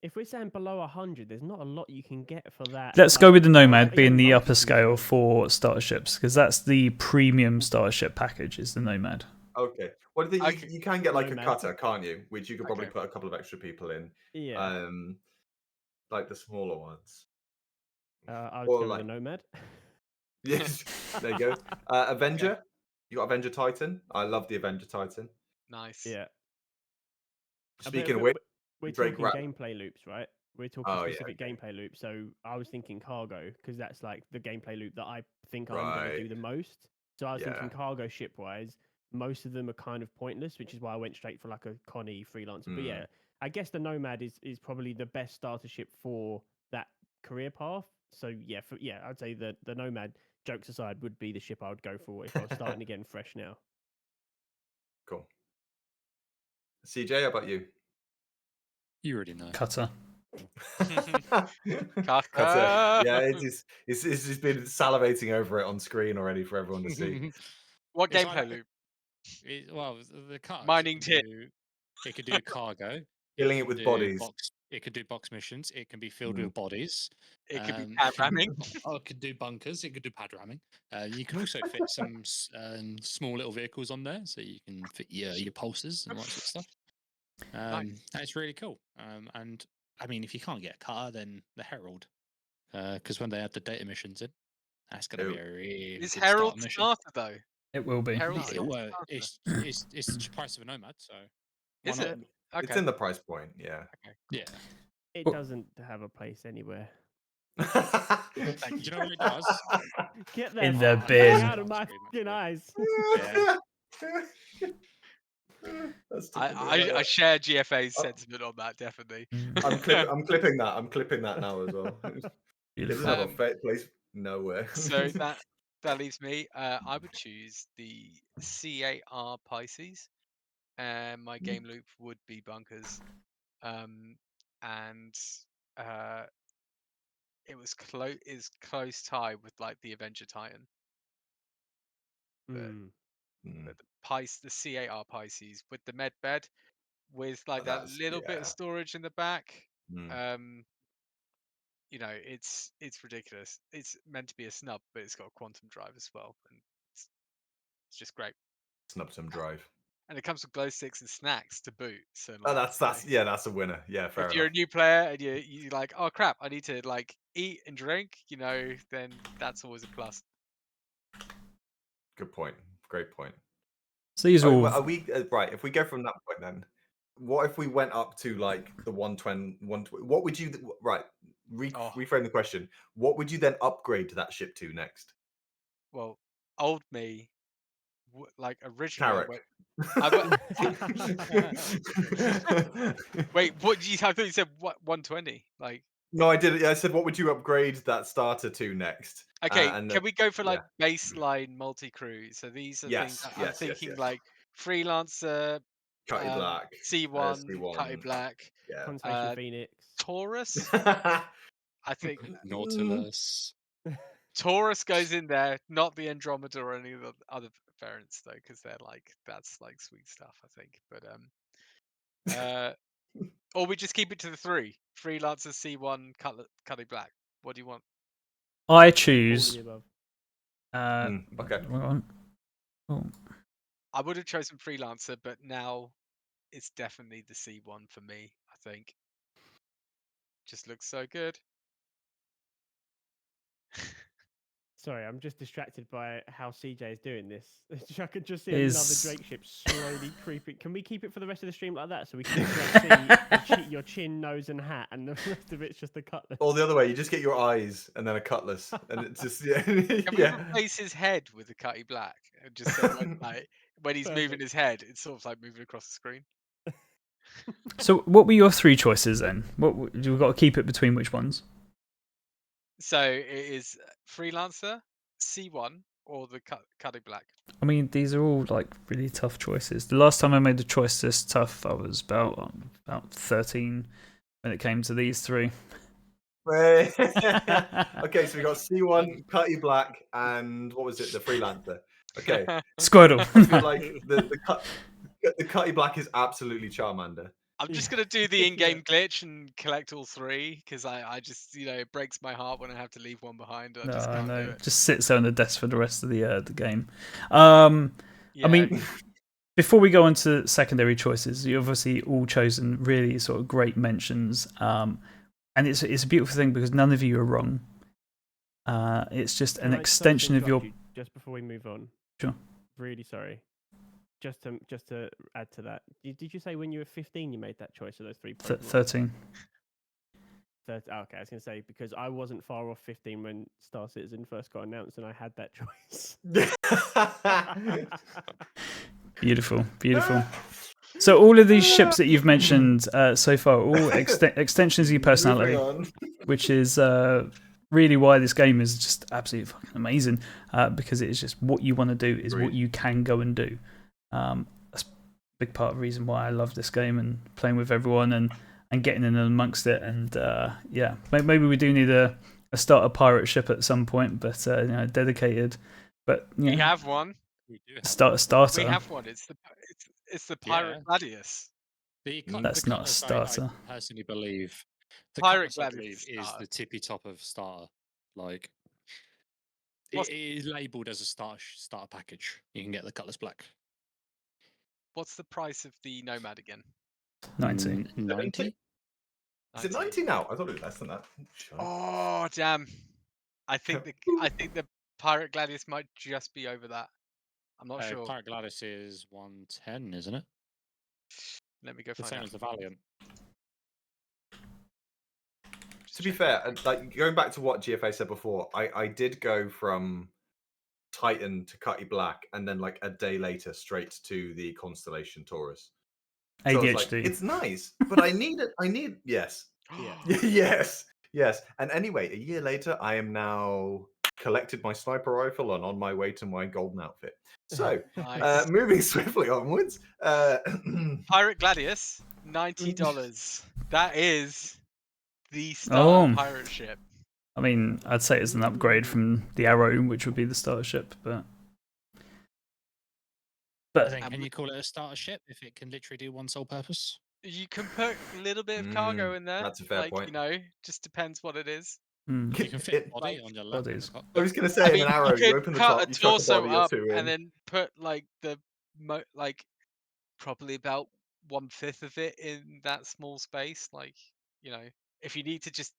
Speaker 5: If we're saying below 100, there's not a lot you can get for that.
Speaker 1: let's go with the Nomad
Speaker 5: not
Speaker 1: being
Speaker 5: even
Speaker 1: the upper
Speaker 5: multi-crew
Speaker 1: scale
Speaker 5: stuff.
Speaker 1: for starter ships because that's the premium starter ship package is the Nomad.
Speaker 2: Okay. Well, you,
Speaker 3: Okay.
Speaker 2: you can get like a
Speaker 5: Nomad.
Speaker 2: cutter, can't you? Which you could probably
Speaker 3: Okay.
Speaker 2: put a couple of extra people in.
Speaker 5: Yeah.
Speaker 2: Like the smaller ones.
Speaker 5: I would
Speaker 2: Or
Speaker 5: go
Speaker 2: like
Speaker 5: with a Nomad.
Speaker 2: yes, there you go. Avenger. You got Avenger Titan. I love the Avenger Titan.
Speaker 3: Nice.
Speaker 5: Yeah.
Speaker 2: Speaking of which,
Speaker 5: We're
Speaker 2: Drake
Speaker 5: talking
Speaker 2: Rat.
Speaker 5: gameplay loops, right? We're talking
Speaker 2: Oh, yeah,
Speaker 5: specific
Speaker 2: okay.
Speaker 5: gameplay loops. So I was thinking cargo because that's like the gameplay loop that I think I'm going to do
Speaker 2: Right.
Speaker 5: the most. So I was thinking
Speaker 2: Yeah.
Speaker 5: cargo ship wise, most of them are kind of pointless, which is why I went straight for like a Connie freelancer. But yeah, I guess the Nomad is probably the best starter ship for that career path. So yeah, I'd say the Nomad, jokes aside, would be the ship I would go for if I was starting again fresh now.
Speaker 2: Cool. CJ, how about you?
Speaker 4: You already know.
Speaker 1: Cutter.
Speaker 2: Cutter.
Speaker 3: Cutter.
Speaker 2: Yeah, it's just been salivating over it on screen already for everyone to see.
Speaker 3: What
Speaker 4: It's
Speaker 3: gameplay
Speaker 4: like-
Speaker 3: loop?
Speaker 4: Well, the car
Speaker 3: Mining tin.
Speaker 4: It could do cargo.
Speaker 2: Killing it
Speaker 4: can
Speaker 2: with
Speaker 4: do
Speaker 2: bodies.
Speaker 4: It could do box missions. It can be filled with bodies.
Speaker 3: It could be
Speaker 4: It
Speaker 3: pad
Speaker 4: can-
Speaker 3: ramming.
Speaker 4: It could do bunkers. It could do pad ramming. You can also fit some small little vehicles on there, so you can fit your pulses and all that sort of stuff.
Speaker 3: Nice.
Speaker 4: That's really cool. And I mean, if you can't get a car, then the Herald, because when they add the data missions in, that's going to be a really
Speaker 3: Is
Speaker 4: good
Speaker 3: Herald
Speaker 4: start mission.
Speaker 3: starter though?
Speaker 1: It will be.
Speaker 3: Herald
Speaker 4: No,
Speaker 3: is not
Speaker 4: well,
Speaker 3: starter.
Speaker 4: it's the price of a Nomad, so why
Speaker 3: Is
Speaker 4: not?
Speaker 3: it? Okay.
Speaker 2: It's in the price point, yeah.
Speaker 3: Okay.
Speaker 4: Yeah.
Speaker 5: It
Speaker 1: Oh.
Speaker 5: doesn't have a place anywhere.
Speaker 4: Do you know where it does?
Speaker 5: Get that
Speaker 1: In the
Speaker 5: fuck
Speaker 1: bin.
Speaker 5: out of my fucking eyes.
Speaker 2: That's
Speaker 3: I share GFA's
Speaker 2: Oh.
Speaker 3: sentiment on that, definitely.
Speaker 2: I'm clipping that. I'm clipping that now as well. It doesn't have a place nowhere.
Speaker 3: So that leaves me. I would choose the CAR Pisces, and my game loop would be bunkers. And it was close tie with like the Avenger Titan,
Speaker 5: Mm.
Speaker 3: but the CAR Pisces with the med bed with like that
Speaker 2: That's-
Speaker 3: little bit of
Speaker 2: yeah.
Speaker 3: storage in the back.
Speaker 2: Mm.
Speaker 3: You know, it's ridiculous. It's meant to be a snub, but it's got a quantum drive as well, and it's just great.
Speaker 2: Snub some drive.
Speaker 3: And it comes with glow sticks and snacks to boot. So like,
Speaker 2: Oh, that's a winner. Yeah, fair
Speaker 3: if you're a
Speaker 2: enough.
Speaker 3: new player and you like, oh crap, I need to like eat and drink, you know, then that's always a plus.
Speaker 2: Good point. Great point.
Speaker 1: So these are all.
Speaker 2: Are we right? If we go from that point, then what if we went up to like the 120? What would you right? Reframe the question. What would you then upgrade to that ship to next?
Speaker 3: Well, old me, like originally,
Speaker 2: Carrick.
Speaker 3: wait, what did you? I thought you said what 120. Like,
Speaker 2: no, I did. I said, what would you upgrade that starter to next?
Speaker 3: okay,
Speaker 2: and
Speaker 3: can we go for like
Speaker 2: yeah.
Speaker 3: baseline multi-crew? So these are things
Speaker 2: Yes,
Speaker 3: that I'm
Speaker 2: yes,
Speaker 3: thinking
Speaker 2: yes.
Speaker 3: like freelancer,
Speaker 2: Cutty Black,
Speaker 3: C1,
Speaker 2: C1,
Speaker 3: Cutty Black,
Speaker 2: yeah.
Speaker 5: Constellation Phoenix.
Speaker 3: Taurus.
Speaker 2: I
Speaker 3: I think
Speaker 4: Nautilus.
Speaker 3: Taurus goes in there, not the Andromeda or any of the other variants though, because they're like that's like sweet stuff. I think, but or we just keep it to the three: freelancer, C1, Cutty Black. What do you want?
Speaker 1: I
Speaker 5: All of
Speaker 1: choose.
Speaker 5: the above.
Speaker 2: okay.
Speaker 1: Hang on. Oh.
Speaker 3: I would have chosen freelancer, but now it's definitely the C1 for me. I think. Just looks so good.
Speaker 5: Sorry, I'm just distracted by how CJ is doing this. I could just see
Speaker 1: Is-
Speaker 5: another Drake ship slowly creeping. Can we keep it for the rest of the stream like that, so we can just, like, see your chin, nose, and hat, and the rest of it's just a cutlass?
Speaker 2: Or the other way, you just get your eyes and then a cutlass, and it's just yeah.
Speaker 3: Can we
Speaker 2: yeah.
Speaker 3: replace his head with a Cutty Black? And just so when he's moving
Speaker 5: Perfect.
Speaker 3: his head, it's sort of like moving across the screen.
Speaker 1: So what were your three choices then? We've got to keep it between which ones?
Speaker 3: So it is freelancer, C1, or the Cutty Black.
Speaker 1: I mean, these are all like really tough choices. The last time I made a choice this tough, I was about 13 when it came to these three.
Speaker 2: Okay, so we got C1, Cutty Black, and what was it? The freelancer. Okay,
Speaker 1: Squirtle.
Speaker 2: I feel like the Cutty Black is absolutely Charmander.
Speaker 3: I'm just gonna do the in-game glitch and collect all three because I just it breaks my heart when I have to leave one behind. I just can't do it.
Speaker 1: Just sits there on the desk for the rest of the game. I mean, before we go on to secondary choices, you obviously all chosen really sort of great mentions, and it's a beautiful thing because none of you are wrong. It's just an
Speaker 5: Can I
Speaker 1: extension of your.
Speaker 5: interrupt you just before we move on?
Speaker 1: Sure.
Speaker 5: Really sorry. Just to add to that, did you say when you were 15 you made that choice of those three Pokemon?
Speaker 1: 13.
Speaker 5: Okay, I was going to say, because I wasn't far off 15 when Star Citizen first got announced and I had that choice.
Speaker 1: Beautiful, beautiful. So all of these ships that you've mentioned so far, are all extensions of your personality, which is really why this game is just absolutely fucking amazing. Because it is just what you want to do is what you can go and do. That's a big part of the reason why I love this game and playing with everyone and getting in amongst it. And yeah, maybe we do need a starter pirate ship at some point, but dedicated. But
Speaker 3: We have one.
Speaker 4: We do have
Speaker 1: starter.
Speaker 3: We have one. It's the Pirate Gladius.
Speaker 1: That's not a
Speaker 4: Cutlass,
Speaker 1: starter.
Speaker 4: I personally believe the
Speaker 3: Pirate
Speaker 4: Cutlass, I
Speaker 3: Gladius
Speaker 4: believe, is
Speaker 3: starter.
Speaker 4: the tippy top of starter. Like,
Speaker 3: What's-
Speaker 4: it is labelled as a starter package. You can get the Cutlass Black.
Speaker 3: What's the price of the Nomad again?
Speaker 1: 90.
Speaker 4: 90?
Speaker 2: Is it 90 now? I thought it was less than that.
Speaker 3: Oh damn! I think the Pirate Gladius might just be over that. I'm not sure.
Speaker 4: Pirate Gladys is 110, isn't it?
Speaker 3: Let me go
Speaker 4: The
Speaker 3: find
Speaker 4: same
Speaker 3: out.
Speaker 4: as the Valiant.
Speaker 2: To be fair, like going back to what GFA said before, I did go from Titan to Cutty Black, and then like a day later straight to the Constellation Taurus. So I was like,
Speaker 1: ADHD.
Speaker 2: it's nice, but I need yes,
Speaker 5: Yeah.
Speaker 2: yes. And anyway, a year later, I am now collected my sniper rifle and on my way to my golden outfit. So
Speaker 3: Nice.
Speaker 2: moving swiftly onwards,
Speaker 3: Pirate Gladius, $90. That is the starter
Speaker 1: Oh.
Speaker 3: pirate ship.
Speaker 1: I mean, I'd say it's an upgrade from the Arrow, which would be the starter ship, but
Speaker 4: Can you call it a starter ship if it can literally do one sole purpose?
Speaker 3: You can put a little bit of cargo in there.
Speaker 2: that's a fair point.
Speaker 3: Just depends what it is.
Speaker 4: You can fit a body
Speaker 2: like,
Speaker 4: on your lap.
Speaker 1: bodies.
Speaker 2: I was going to say, in an Arrow, you
Speaker 3: could
Speaker 2: open the
Speaker 3: cut
Speaker 2: top,
Speaker 3: a
Speaker 2: you chuck a
Speaker 3: torso
Speaker 2: body or
Speaker 3: up
Speaker 2: two in.
Speaker 3: and then put like probably about 1/5 of it in that small space. Like, if you need to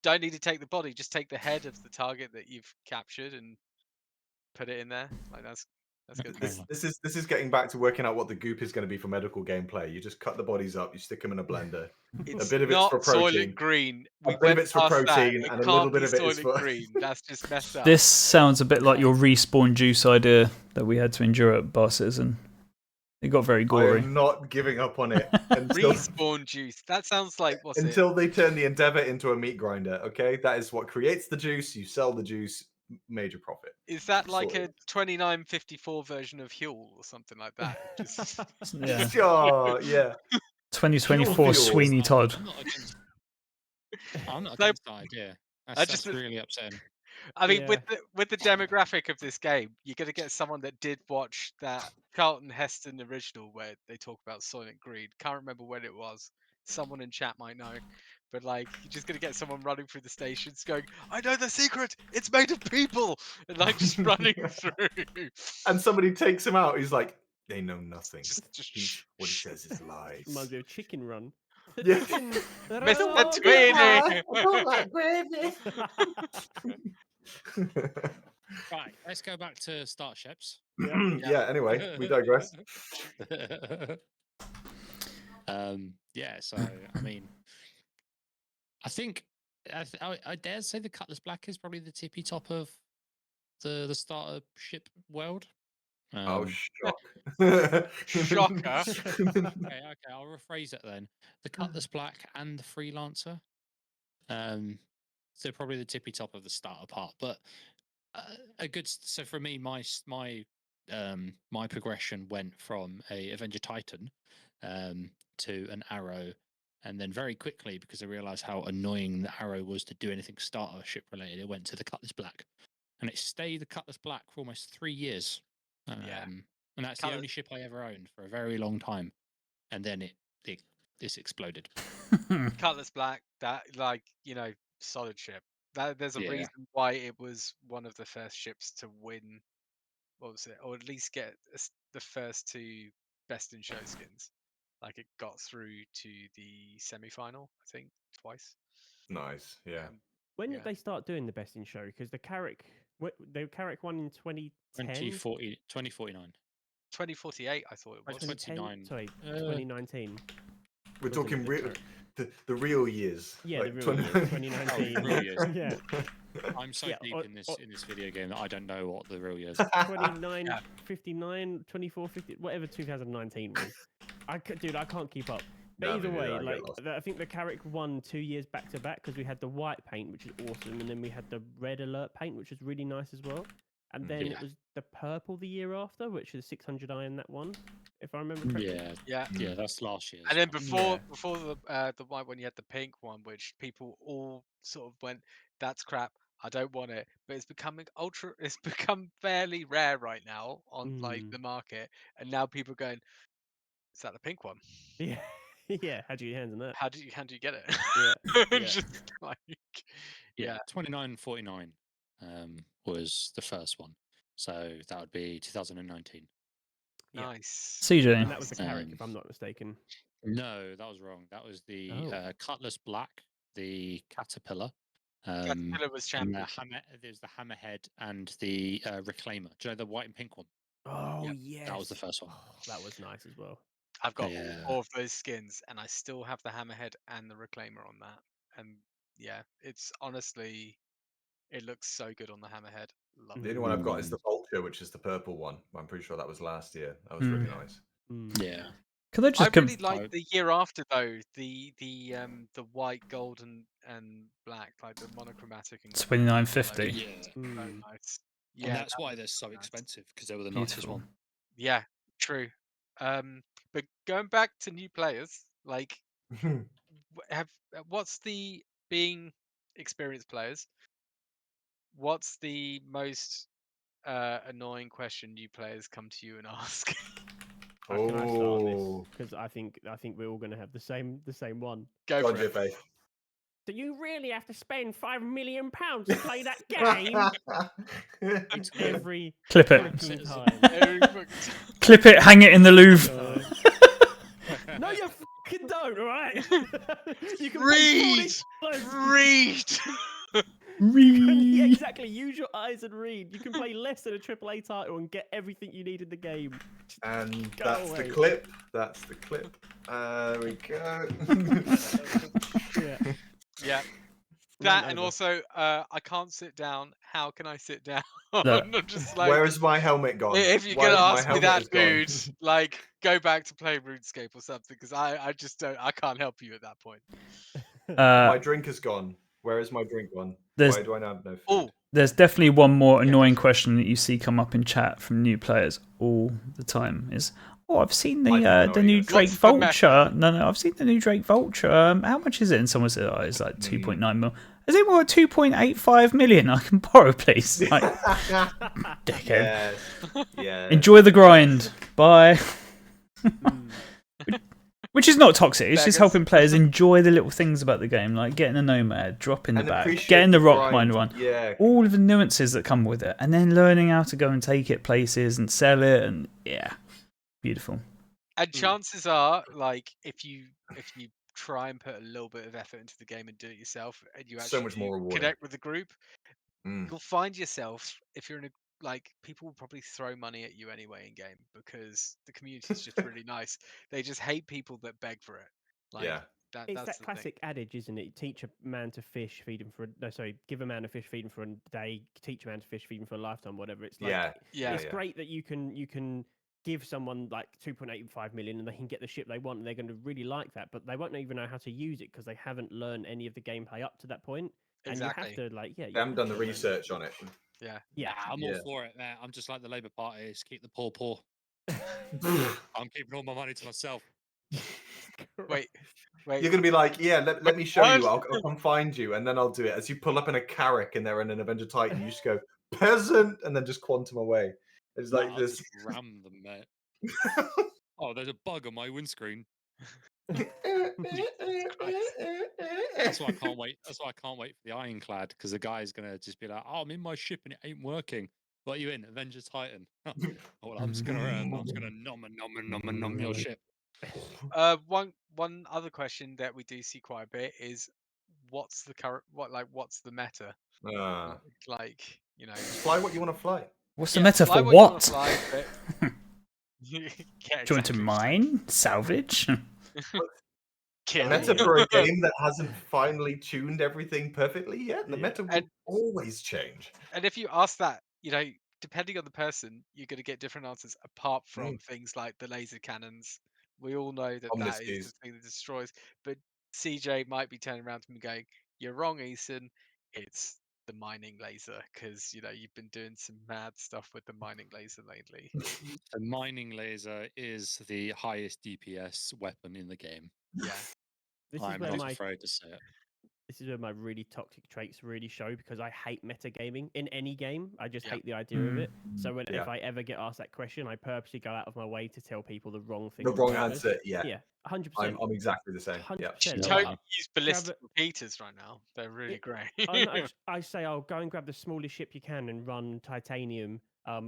Speaker 3: don't need to take the body, just take the head of the target that you've captured and put it in there. Like that's good.
Speaker 2: This is getting back to working out what the goop is going to be for medical gameplay. You just cut the bodies up, you stick them in a blender.
Speaker 3: It's
Speaker 2: a bit of it's
Speaker 3: not
Speaker 2: for protein.
Speaker 3: Soylent Green.
Speaker 2: A bit of it's for protein,
Speaker 3: It
Speaker 2: and a
Speaker 3: can't
Speaker 2: little
Speaker 3: be
Speaker 2: bit of it is
Speaker 3: Soylent
Speaker 2: for
Speaker 3: Green. That's just messed up.
Speaker 1: This sounds a bit like your respawn juice idea that we had to endure at Bar Citizen. It got very
Speaker 2: I
Speaker 1: gory.
Speaker 2: am not giving up on it until,
Speaker 3: Respawn juice. That sounds like
Speaker 2: until they turn the Endeavor into a meat grinder. Okay, that is what creates the juice. You sell the juice, major profit.
Speaker 3: Is that like
Speaker 2: Sorted.
Speaker 3: a 2954 version of Huel or something like that? Just
Speaker 1: Yeah.
Speaker 2: Sure, yeah.
Speaker 1: 2024
Speaker 2: Fuel
Speaker 1: Sweeney Todd.
Speaker 4: I'm not
Speaker 3: No,
Speaker 4: against the idea. That's
Speaker 3: just-
Speaker 4: really upsetting.
Speaker 3: I mean,
Speaker 5: Yeah.
Speaker 3: with the demographic of this game, you're gonna get someone that did watch that Charlton Heston original where they talk about Soylent Green. Can't remember when it was. Someone in chat might know. But like, you're just gonna get someone running through the stations going, "I know the secret. It's made of people," and like just running through.
Speaker 2: And somebody takes him out. He's like, they know nothing.
Speaker 3: Just
Speaker 2: What he says is lies.
Speaker 5: Reminds me of Chicken Run.
Speaker 2: Yeah.
Speaker 3: Mr. Tweenie.
Speaker 2: I don't like gravy.
Speaker 4: Right, let's go back to starships.
Speaker 2: Yeah, anyway, we digress.
Speaker 4: Yeah, so I mean, I think I dare say the Cutlass Black is probably the tippy top of the starter ship world.
Speaker 2: Oh, shock.
Speaker 3: Shocker.
Speaker 4: Okay, I'll rephrase it then. The Cutlass Black and the Freelancer. So probably the tippy top of the starter part, but so for me, my progression went from a Avenger Titan to an Arrow, and then very quickly, because I realized how annoying the Arrow was to do anything starter ship related, it went to the Cutlass Black, and it stayed the Cutlass Black for almost 3 years. And that's the only ship I ever owned for a very long time, and then this exploded.
Speaker 3: Cutlass Black, that solid ship. There's a
Speaker 4: Yeah.
Speaker 3: reason why it was one of the first ships to win. What was it? Or at least get the first to best in show skins. Like it got through to the semi-final, I think, twice.
Speaker 2: Nice. Yeah.
Speaker 3: Um,
Speaker 5: When
Speaker 3: Yeah.
Speaker 5: did they start doing the best in show? Because the Carrick won in 2010,
Speaker 4: 2049.
Speaker 3: 2048, I thought it was.
Speaker 4: 29.
Speaker 5: Sorry,
Speaker 4: Uh,
Speaker 5: 2019.
Speaker 2: We're
Speaker 5: Was
Speaker 2: talking
Speaker 5: the
Speaker 2: real,
Speaker 5: Carrick.
Speaker 2: the real years.
Speaker 5: Yeah,
Speaker 2: like
Speaker 5: the real years, 2019.
Speaker 4: real years.
Speaker 5: Yeah,
Speaker 4: I'm so
Speaker 5: Yeah,
Speaker 4: deep
Speaker 5: or-
Speaker 4: in this video game that I don't know what the real years.
Speaker 5: 29,
Speaker 3: Yeah.
Speaker 5: 59, 24, 50, whatever 2019 was. Dude, I can't keep up. But
Speaker 2: No,
Speaker 5: either
Speaker 2: me neither,
Speaker 5: way,
Speaker 2: I get
Speaker 5: like
Speaker 2: lost.
Speaker 5: I think the Carrick won 2 years back to back because we had the white paint, which is awesome, and then we had the red alert paint, which was really nice as well. And then
Speaker 4: Yeah.
Speaker 5: it was the purple the year after, which is 600 iron that one, if I remember correctly.
Speaker 4: Yeah,
Speaker 3: Yeah.
Speaker 4: yeah, that's last year.
Speaker 3: And then before
Speaker 5: Yeah.
Speaker 3: the white one, you had the pink one, which people all sort of went, "That's crap. I don't want it." But it's becoming ultra. It's become fairly rare right now on like
Speaker 5: Mm.
Speaker 3: the market, and now people are going, "Is that the pink one?
Speaker 5: Yeah, yeah. How'd you get your hands on that?
Speaker 3: How do you get it?"
Speaker 5: Yeah,
Speaker 3: It's
Speaker 5: yeah.
Speaker 3: just like, yeah.
Speaker 4: 2949 was the first one, so that would be 2019.
Speaker 5: Yeah.
Speaker 3: Nice.
Speaker 1: CJ.
Speaker 5: And that was the Carrick, if
Speaker 4: Um,
Speaker 5: I'm not mistaken.
Speaker 4: No, that was wrong. That was the
Speaker 5: Oh.
Speaker 4: Cutlass Black, the Caterpillar,
Speaker 3: Caterpillar was
Speaker 4: and
Speaker 3: champion.
Speaker 4: there's the Hammerhead and the Reclaimer. Do you know the white and pink one?
Speaker 5: Oh,
Speaker 3: Yep,
Speaker 5: yes.
Speaker 4: That was the first one.
Speaker 5: Oh, that was nice as well.
Speaker 3: I've got
Speaker 4: Yeah.
Speaker 3: all 4 of those skins, and I still have the Hammerhead and the Reclaimer on that. And yeah, it's honestly, it looks so good on the Hammerhead. Love
Speaker 2: The
Speaker 3: it.
Speaker 2: only one I've got is the Vulture, which is the purple one. I'm pretty sure that was last year. That was
Speaker 1: Mm.
Speaker 2: really nice.
Speaker 5: Mm.
Speaker 4: Yeah.
Speaker 1: Could I
Speaker 3: I
Speaker 1: just
Speaker 3: really
Speaker 1: conf-
Speaker 3: like the year after though, the white, gold, and black, like the monochromatic and
Speaker 1: 2950.
Speaker 4: Yeah.
Speaker 3: so
Speaker 5: Mm.
Speaker 3: nice.
Speaker 4: And
Speaker 3: Yeah,
Speaker 4: that's
Speaker 3: that
Speaker 4: why
Speaker 3: was
Speaker 4: they're so
Speaker 3: nice.
Speaker 4: expensive, because they were the nicest
Speaker 1: Beautiful.
Speaker 4: one.
Speaker 3: Yeah, true. But going back to new players, like what's the being experienced players? What's the most annoying question new players come to you and ask?
Speaker 5: Can I start on this?
Speaker 2: Oh,
Speaker 5: Because I think we're all going to have the same one.
Speaker 3: Go
Speaker 2: God,
Speaker 3: for it.
Speaker 2: Jeff,
Speaker 5: Do you really have to spend £5 million to play that game every
Speaker 1: Clip it.
Speaker 5: freaking
Speaker 4: Citizen.
Speaker 5: time?
Speaker 3: Every fucking time.
Speaker 1: Clip it, hang it in the Louvre.
Speaker 5: No, you fucking don't, all right? You can
Speaker 3: Read!
Speaker 5: play
Speaker 3: Read!
Speaker 5: yeah,
Speaker 1: Read.
Speaker 5: exactly. Use your eyes and read. You can play less than a AAA title and get everything you need in the game.
Speaker 2: and
Speaker 5: Go
Speaker 2: that's
Speaker 5: away.
Speaker 2: the clip. That's the clip. There we go.
Speaker 5: Yeah.
Speaker 3: Yeah.
Speaker 5: Rant
Speaker 3: That and
Speaker 5: over.
Speaker 3: also I can't sit down. How can I sit down?
Speaker 1: Look.
Speaker 3: I'm just like,
Speaker 2: Where is my helmet gone?
Speaker 3: if you're
Speaker 2: Why
Speaker 3: gonna
Speaker 2: is my
Speaker 3: ask me
Speaker 2: helmet
Speaker 3: that,
Speaker 2: is gone?
Speaker 3: dude, like go back to play RuneScape or something, because I just don't, I can't help you at that point.
Speaker 2: My drink is gone. Where is my drink gone?
Speaker 1: There's-
Speaker 2: Why do I not have no food?
Speaker 3: Oh,
Speaker 1: There's definitely one more
Speaker 3: Yeah.
Speaker 1: annoying question that you see come up in chat from new players all the time is, oh, I've seen
Speaker 2: I think I know
Speaker 1: the
Speaker 2: what
Speaker 1: new
Speaker 2: you're gonna
Speaker 1: Drake
Speaker 3: say. What's the
Speaker 1: Vulture. No, I've seen the new Drake Vulture. How much is it? And someone said, oh, it's like 2.9 mil. Is it more 2.85 million I can borrow, please? Like, dickhead.
Speaker 2: Yes. Yeah.
Speaker 1: Enjoy the grind. Bye.
Speaker 5: Mm.
Speaker 1: Which is not toxic. It's just
Speaker 3: Beggars.
Speaker 1: helping players enjoy the little things about the game, like getting a Nomad, dropping the
Speaker 2: And
Speaker 1: back,
Speaker 2: appreciate
Speaker 1: getting the
Speaker 2: the
Speaker 1: Rock
Speaker 2: grind.
Speaker 1: Mine one.
Speaker 2: Yeah.
Speaker 1: All of the nuances that come with it, and then learning how to go and take it places and sell it, and yeah, beautiful.
Speaker 3: and chances are, like if you try and put a little bit of effort into the game and do it yourself, and you
Speaker 2: So
Speaker 3: actually
Speaker 2: much more rewarding.
Speaker 3: connect with the group,
Speaker 2: Mm.
Speaker 3: you'll find yourself, if you're in a, like, people will probably throw money at you anyway in game because the community is just really nice. They just hate people that beg for it. Like,
Speaker 2: Yeah.
Speaker 5: It's
Speaker 3: that's
Speaker 5: that
Speaker 3: the
Speaker 5: classic adage, isn't it? Teach a man to fish, feed him for a, no, sorry, give a man a fish, feed him for a day. Teach a man to fish, feed him for a lifetime. Whatever. It's like,
Speaker 2: Yeah.
Speaker 3: Yeah.
Speaker 5: it's
Speaker 2: yeah.
Speaker 5: great that you can give someone like 2.85 million and they can get the ship they want and they're going to really like that, but they won't even know how to use it because they haven't learned any of the gameplay up to that point. And
Speaker 3: Exactly.
Speaker 5: you have to like, yeah, you
Speaker 2: They haven't done the
Speaker 5: have to learn.
Speaker 2: research on it.
Speaker 3: Yeah.
Speaker 5: Yeah.
Speaker 4: I'm
Speaker 2: Yeah.
Speaker 4: all for it, man. I'm just like the Labour Party is keep the poor poor. I'm keeping all my money to myself.
Speaker 3: Wait.
Speaker 2: You're gonna be like, yeah, let me show you.
Speaker 3: What?
Speaker 2: I'll come find you, and then I'll do it. As you pull up in a Carrick and they're in an Avenger Titan, you just go peasant, and then just quantum away. It's
Speaker 4: No,
Speaker 2: like
Speaker 4: I'll
Speaker 2: this.
Speaker 4: just ram them, mate. Oh, there's a bug on my windscreen.
Speaker 5: Christ.
Speaker 4: That's why I can't wait. That's why I can't wait for the Ironclad, because the guy's gonna just be like, "Oh, I'm in my ship and it ain't working." What are you in? Avengers Titan. Oh, well, I'm just gonna nom your ship.
Speaker 3: One other question that we do see quite a bit is what's the what's the meta?
Speaker 2: Ah.
Speaker 3: Like, you know,
Speaker 2: Just fly what you want to fly.
Speaker 1: What's the
Speaker 3: yeah,
Speaker 1: meta
Speaker 3: fly
Speaker 1: for
Speaker 3: what you wanna
Speaker 1: what?
Speaker 3: fly, but yeah,
Speaker 1: Do you want to
Speaker 3: exactly.
Speaker 1: mine? Salvage?
Speaker 2: A
Speaker 3: Kill.
Speaker 2: meta for a game that hasn't finally tuned everything perfectly yet. The
Speaker 5: Yeah.
Speaker 2: meta will
Speaker 3: And-
Speaker 2: always change.
Speaker 3: And if you ask that, you know, depending on the person, you're going to get different answers. Apart from things like the laser cannons, we all know that that is the
Speaker 2: Omniscience.
Speaker 3: thing that destroys. But CJ might be turning around to me going, "You're wrong, Ethan. It's the mining laser because you know you've been doing some mad stuff with the mining laser lately."
Speaker 4: The mining laser is the highest DPS weapon in the game.
Speaker 3: Yeah,
Speaker 5: This is
Speaker 4: I'm
Speaker 5: where
Speaker 4: not
Speaker 5: my
Speaker 4: afraid to say it.
Speaker 5: this is where my really toxic traits really show because I hate metagaming in any game. I just
Speaker 3: Yeah.
Speaker 5: hate the idea of it. So when
Speaker 2: Yeah.
Speaker 5: if I ever get asked that question, I purposely go out of my way to tell people the wrong thing.
Speaker 2: The
Speaker 5: on
Speaker 2: wrong
Speaker 5: purpose.
Speaker 2: answer. Yeah.
Speaker 5: Yeah, 100%.
Speaker 2: I'm exactly the same. Yeah.
Speaker 5: 100%.
Speaker 3: don't
Speaker 5: Like,
Speaker 3: use ballistic repeaters right now. They're really great.
Speaker 5: I say, I'll go and grab the smallest ship you can and run titanium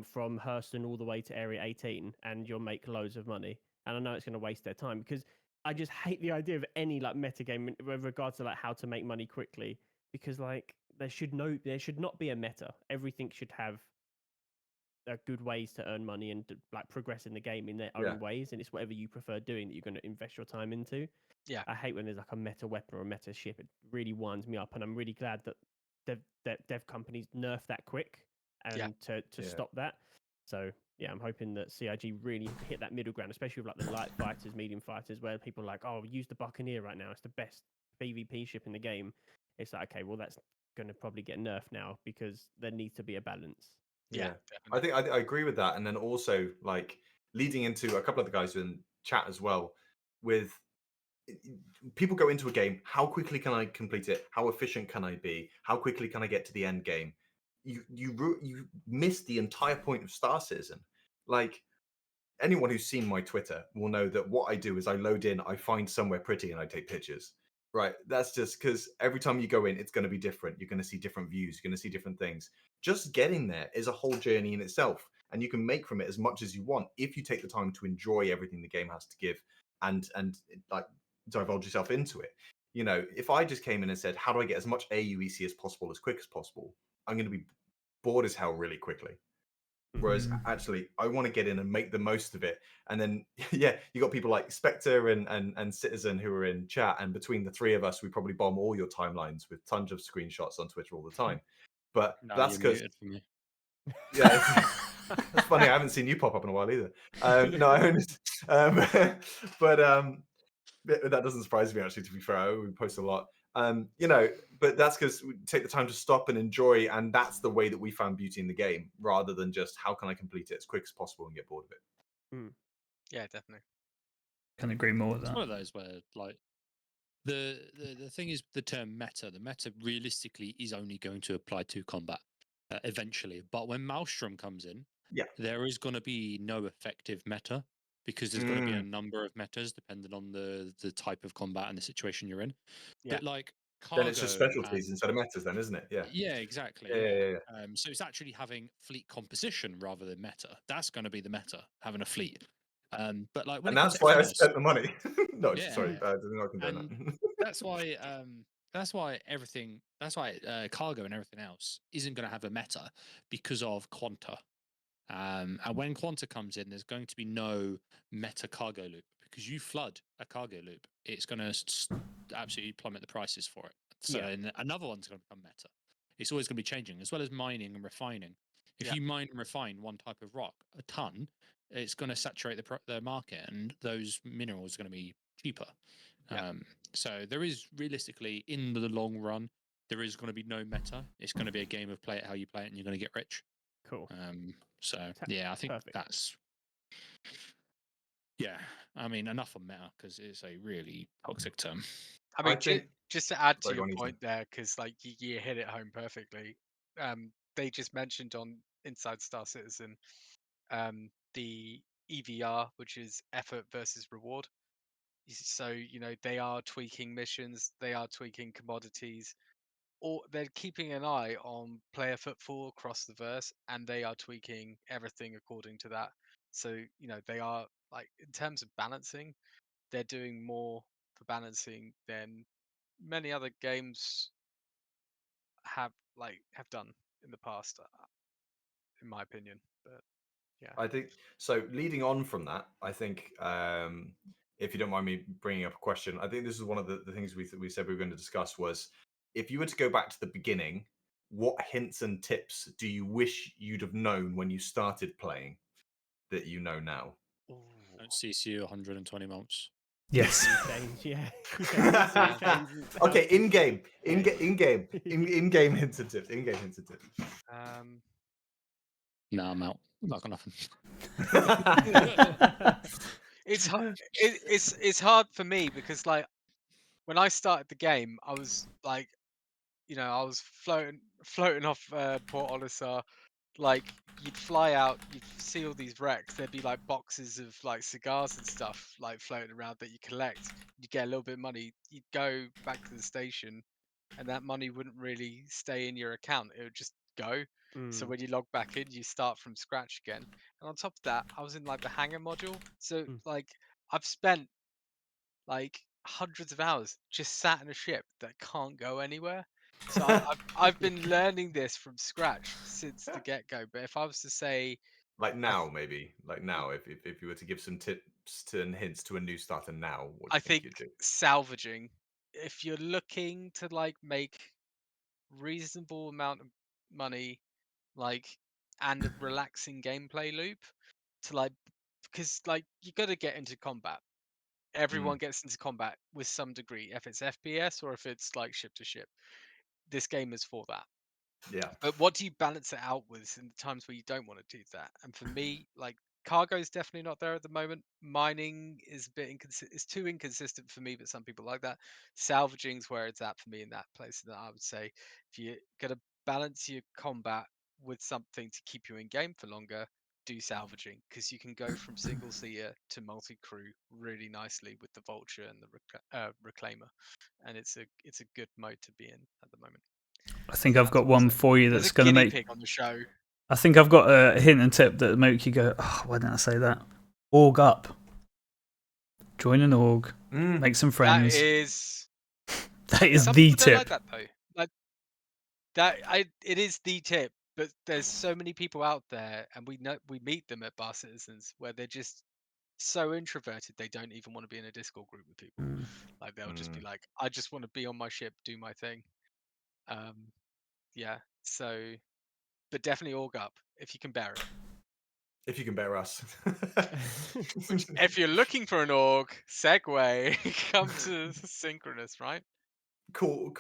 Speaker 5: from Hurston all the way to Area 18, and you'll make loads of money. And I know it's going to waste their time because I just hate the idea of any like metagame with regards to like how to make money quickly. Because like there should not be a meta. Everything should have good ways to earn money and to, like progress in the game in their
Speaker 2: Yeah.
Speaker 5: own ways, and it's whatever you prefer doing that you're going to invest your time into.
Speaker 3: Yeah.
Speaker 5: I hate when there's like a meta weapon or a meta ship. It really winds me up, and I'm really glad that dev companies nerf that quick and
Speaker 3: Yeah.
Speaker 5: to
Speaker 2: Yeah.
Speaker 5: stop that. So yeah, I'm hoping that CIG really hit that middle ground, especially with like the light fighters, medium fighters, where people are like, oh, use the Buccaneer right now. It's the best PvP ship in the game. It's like, okay, well that's going to probably get nerfed now because there needs to be a balance.
Speaker 3: Yeah,
Speaker 2: I think I agree with that. And then also like leading into a couple of the guys in chat as well with people go into a game, how quickly can I complete it? How efficient can I be? How quickly can I get to the end game? You miss the entire point of Star Citizen. Like anyone who's seen my Twitter will know that what I do is I load in, I find somewhere pretty and I take pictures. Right. That's just because every time you go in, it's going to be different. You're going to see different views. You're going to see different things. Just getting there is a whole journey in itself. And you can make from it as much as you want if you take the time to enjoy everything the game has to give and like divulge yourself into it. You know, if I just came in and said, how do I get as much AUEC as possible, as quick as possible, I'm going to be bored as hell really quickly. Whereas actually, I want to get in and make the most of it. And then, yeah, you got people like Spectre and Citizen who are in chat. And between the three of us, we probably bomb all your timelines with tons of screenshots on Twitter all the time. But
Speaker 4: No,
Speaker 2: that's
Speaker 4: you're
Speaker 2: because,
Speaker 4: muted for me.
Speaker 2: yeah, that's funny. I haven't seen you pop up in a while either. No, I only, but that doesn't surprise me actually. To be fair, we post a lot. You know, but that's because we take the time to stop and enjoy, and that's the way that we found beauty in the game, rather than just how can I complete it as quick as possible and get bored of it.
Speaker 3: Yeah, definitely.
Speaker 1: Can agree more with
Speaker 4: It's
Speaker 1: that.
Speaker 4: one of those where like the thing is the term meta. The meta realistically is only going to apply to combat eventually. But when Maelstrom comes in,
Speaker 2: Yeah.
Speaker 4: there is going to be no effective meta because there's going to be a number of metas depending on the type of combat and the situation you're in.
Speaker 5: Yeah.
Speaker 4: But like cargo,
Speaker 2: Then it's just specialties instead of metas, then, isn't it? Yeah.
Speaker 4: Yeah, exactly.
Speaker 2: Yeah.
Speaker 4: So it's actually having fleet composition rather than meta. That's going to be the meta, having a fleet. But like when
Speaker 2: And
Speaker 4: it comes
Speaker 2: that's
Speaker 4: to
Speaker 2: why I
Speaker 4: everything else,
Speaker 2: spent the money. No,
Speaker 4: Yeah.
Speaker 2: sorry, not condone
Speaker 4: And
Speaker 2: that.
Speaker 4: that's why everything that's why cargo and everything else isn't going to have a meta because of Quanta. And when Quanta comes in, there's going to be no meta cargo loop because you flood a cargo loop, it's going to absolutely plummet the prices for it. So and another one's going to become meta. It's always going to be changing, as well as mining and refining. If you mine and refine one type of rock a ton, it's going to saturate the market, and those minerals are going to be cheaper. So there is realistically, in the long run, there is going to be no meta. It's going to be a game of play it how you play it, and you're going to get rich.
Speaker 5: Cool.
Speaker 4: So yeah, I think
Speaker 5: Perfect.
Speaker 4: that's I mean, enough on meta because it's a really toxic term.
Speaker 3: I mean,
Speaker 2: think-
Speaker 3: just to add to
Speaker 2: Sorry, go
Speaker 3: your
Speaker 2: on, Ethan.
Speaker 3: point there, because like you hit it home perfectly. They just mentioned on Inside Star Citizen, the EVR, which is effort versus reward. So you know they are tweaking missions, they are tweaking commodities. they're keeping an eye on player footfall across the verse, and they are tweaking everything according to that. So they are like in terms of balancing, they're doing more for balancing than many other games have done in the past, in my opinion. But yeah,
Speaker 2: I think so. Leading on from that, I think, if you don't mind me bringing up a question, I think this is one of the things we said we were going to discuss was, if you were to go back to the beginning, what hints and tips do you wish you'd have known when you started playing that you know now?
Speaker 4: Don't CC 120 months.
Speaker 1: Yes.
Speaker 5: Change, yeah. Yeah, change and stuff.
Speaker 2: Okay, in game hints and tips. In-game hints and tips.
Speaker 4: No, I'm out. Not gonna
Speaker 3: it's hard. It's hard for me because like when I started the game, I was like, I was floating off Port Olisar. Like you'd fly out, you'd see all these wrecks. There'd be like boxes of like cigars and stuff like floating around that you collect. You'd get a little bit of money. You'd go back to the station, and that money wouldn't really stay in your account. It would just go. So when you log back in, you start from scratch again. And on top of that, I was in like the hangar module. So like I've spent like hundreds of hours just sat in a ship that can't go anywhere. So I've been learning this from scratch since the get go. But if I was to say,
Speaker 2: like now, maybe like now, if you were to give some tips and hints to a new starter now, what do
Speaker 3: I
Speaker 2: you think
Speaker 3: think
Speaker 2: you'd do?
Speaker 3: salvaging, if you're looking to like make reasonable amount of money, like and a relaxing gameplay loop, to like because like you got to get into combat. Everyone gets into combat with some degree, if it's FPS or if it's like ship to ship. This game is for that.
Speaker 2: Yeah.
Speaker 3: But what do you balance it out with in the times where you don't want to do that? And for me, like cargo is definitely not there at the moment. Mining is a bit it's too inconsistent for me, but some people like that. Salvaging's where it's at for me in that place. And I would say if you're gonna balance your combat with something to keep you in game for longer, do salvaging because you can go from single seater to multi crew really nicely with the vulture and the reclaimer, and it's a good mode to be in at the moment.
Speaker 1: I think I've got one for you that's going to make.
Speaker 3: Pig on the show.
Speaker 1: I think I've got a hint and tip that make you go, oh, why didn't I say that? Org up. Join an org. Make some friends. That is the tip.
Speaker 3: Like that though. Like it is the tip, but there's so many people out there, and we meet them at Bar Citizens where they're just so introverted they don't even want to be in a Discord group with people. Like they'll just be like, I just want to be on my ship, do my thing. Yeah. So, but definitely org up if you can bear it.
Speaker 2: If you can bear us.
Speaker 3: If you're looking for an org, segue, come to Synchronous, right?
Speaker 2: Cool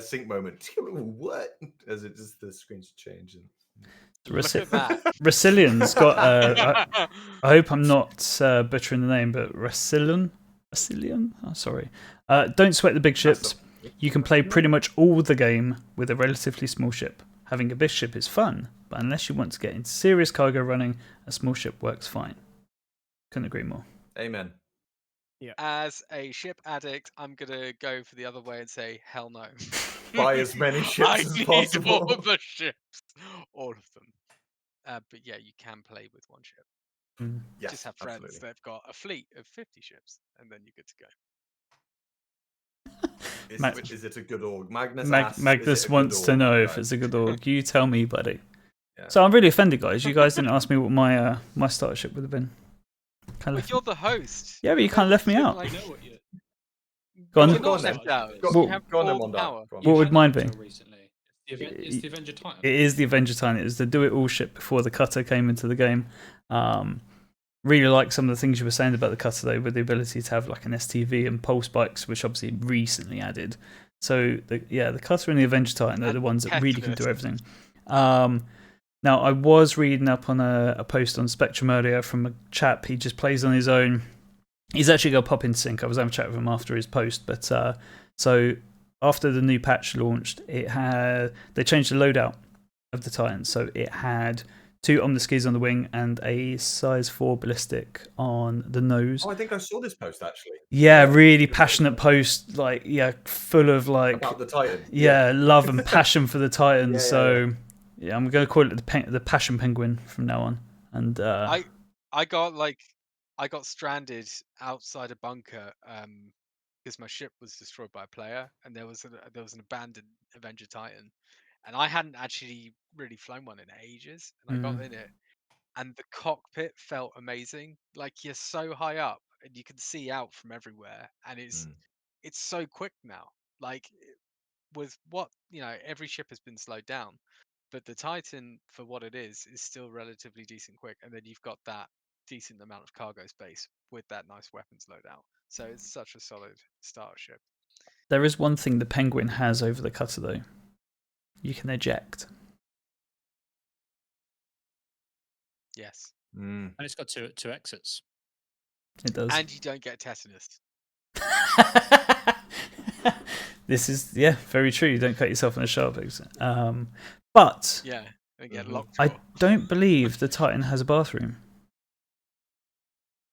Speaker 2: sync moment. What? As it just the screens change.
Speaker 3: Look at that.
Speaker 1: Rasilian's got. I hope I'm not butchering the name, but Rasilian. Oh, sorry. Don't sweat the big ships. You can play pretty much all the game with a relatively small ship. Having a big ship is fun, but unless you want to get into serious cargo running, a small ship works fine. Couldn't agree more.
Speaker 2: Amen.
Speaker 5: Yeah.
Speaker 3: As a ship addict, I'm gonna go for the other way and say hell no.
Speaker 2: Buy as many ships as possible.
Speaker 3: All of the ships, all of them. But yeah, you can play with one ship.
Speaker 2: Yes,
Speaker 3: just have friends
Speaker 2: absolutely.
Speaker 3: that've got a fleet of 50 ships, and then you're good to go.
Speaker 2: Is it a good org? Magnus
Speaker 1: wants to know if it's a good org. You tell me, buddy.
Speaker 2: Yeah.
Speaker 1: So I'm really offended, guys. You guys didn't ask me what my my starter ship would have been.
Speaker 3: But you're the host.
Speaker 1: Yeah, but you kind of left me out.
Speaker 3: Like,
Speaker 1: Go on.
Speaker 2: Go on then.
Speaker 1: What would mine be?
Speaker 4: It's the Avenger Titan.
Speaker 1: It is the Avenger Titan. It was the do-it-all ship before the cutter came into the game. Really like some of the things you were saying about the cutter, though, with the ability to have like an STV and pulse bikes, which obviously recently added. So the cutter and the Avenger Titan are the ones that really can do everything. Now, I was reading up on a post on Spectrum earlier from a chap. He just plays on his own. He's actually got to pop in sync. I was having a chat with him after his post. But so after the new patch launched, they changed the loadout of the Titan. So it had 2 Omniskis on the wing, and a size 4 ballistic on the nose.
Speaker 2: Oh, I think I saw this post actually.
Speaker 1: Yeah, really
Speaker 2: Good
Speaker 1: passionate post, like full of like
Speaker 2: about the Titan.
Speaker 1: love and passion for the Titan.
Speaker 2: Yeah,
Speaker 1: So I'm gonna call it the Passion Penguin from now on. And
Speaker 3: I got stranded outside a bunker because my ship was destroyed by a player, and there was an abandoned Avenger Titan, and I hadn't actually really flown one in ages, and I got in it, and the cockpit felt amazing. Like you're so high up, and you can see out from everywhere, and it's so quick now. Like with what every ship has been slowed down, but the Titan, for what it is still relatively decent quick, and then you've got that decent amount of cargo space with that nice weapons loadout. So it's such a solid starter ship.
Speaker 1: there is one thing the Penguin has over the Cutter though. You can eject.
Speaker 3: Yes.
Speaker 4: And it's got two exits.
Speaker 1: It does.
Speaker 3: And you don't get tetanus.
Speaker 1: This is very true. You don't cut yourself in a sharp exit. But
Speaker 3: Yeah, and get locked.
Speaker 1: I don't believe the Titan has a bathroom.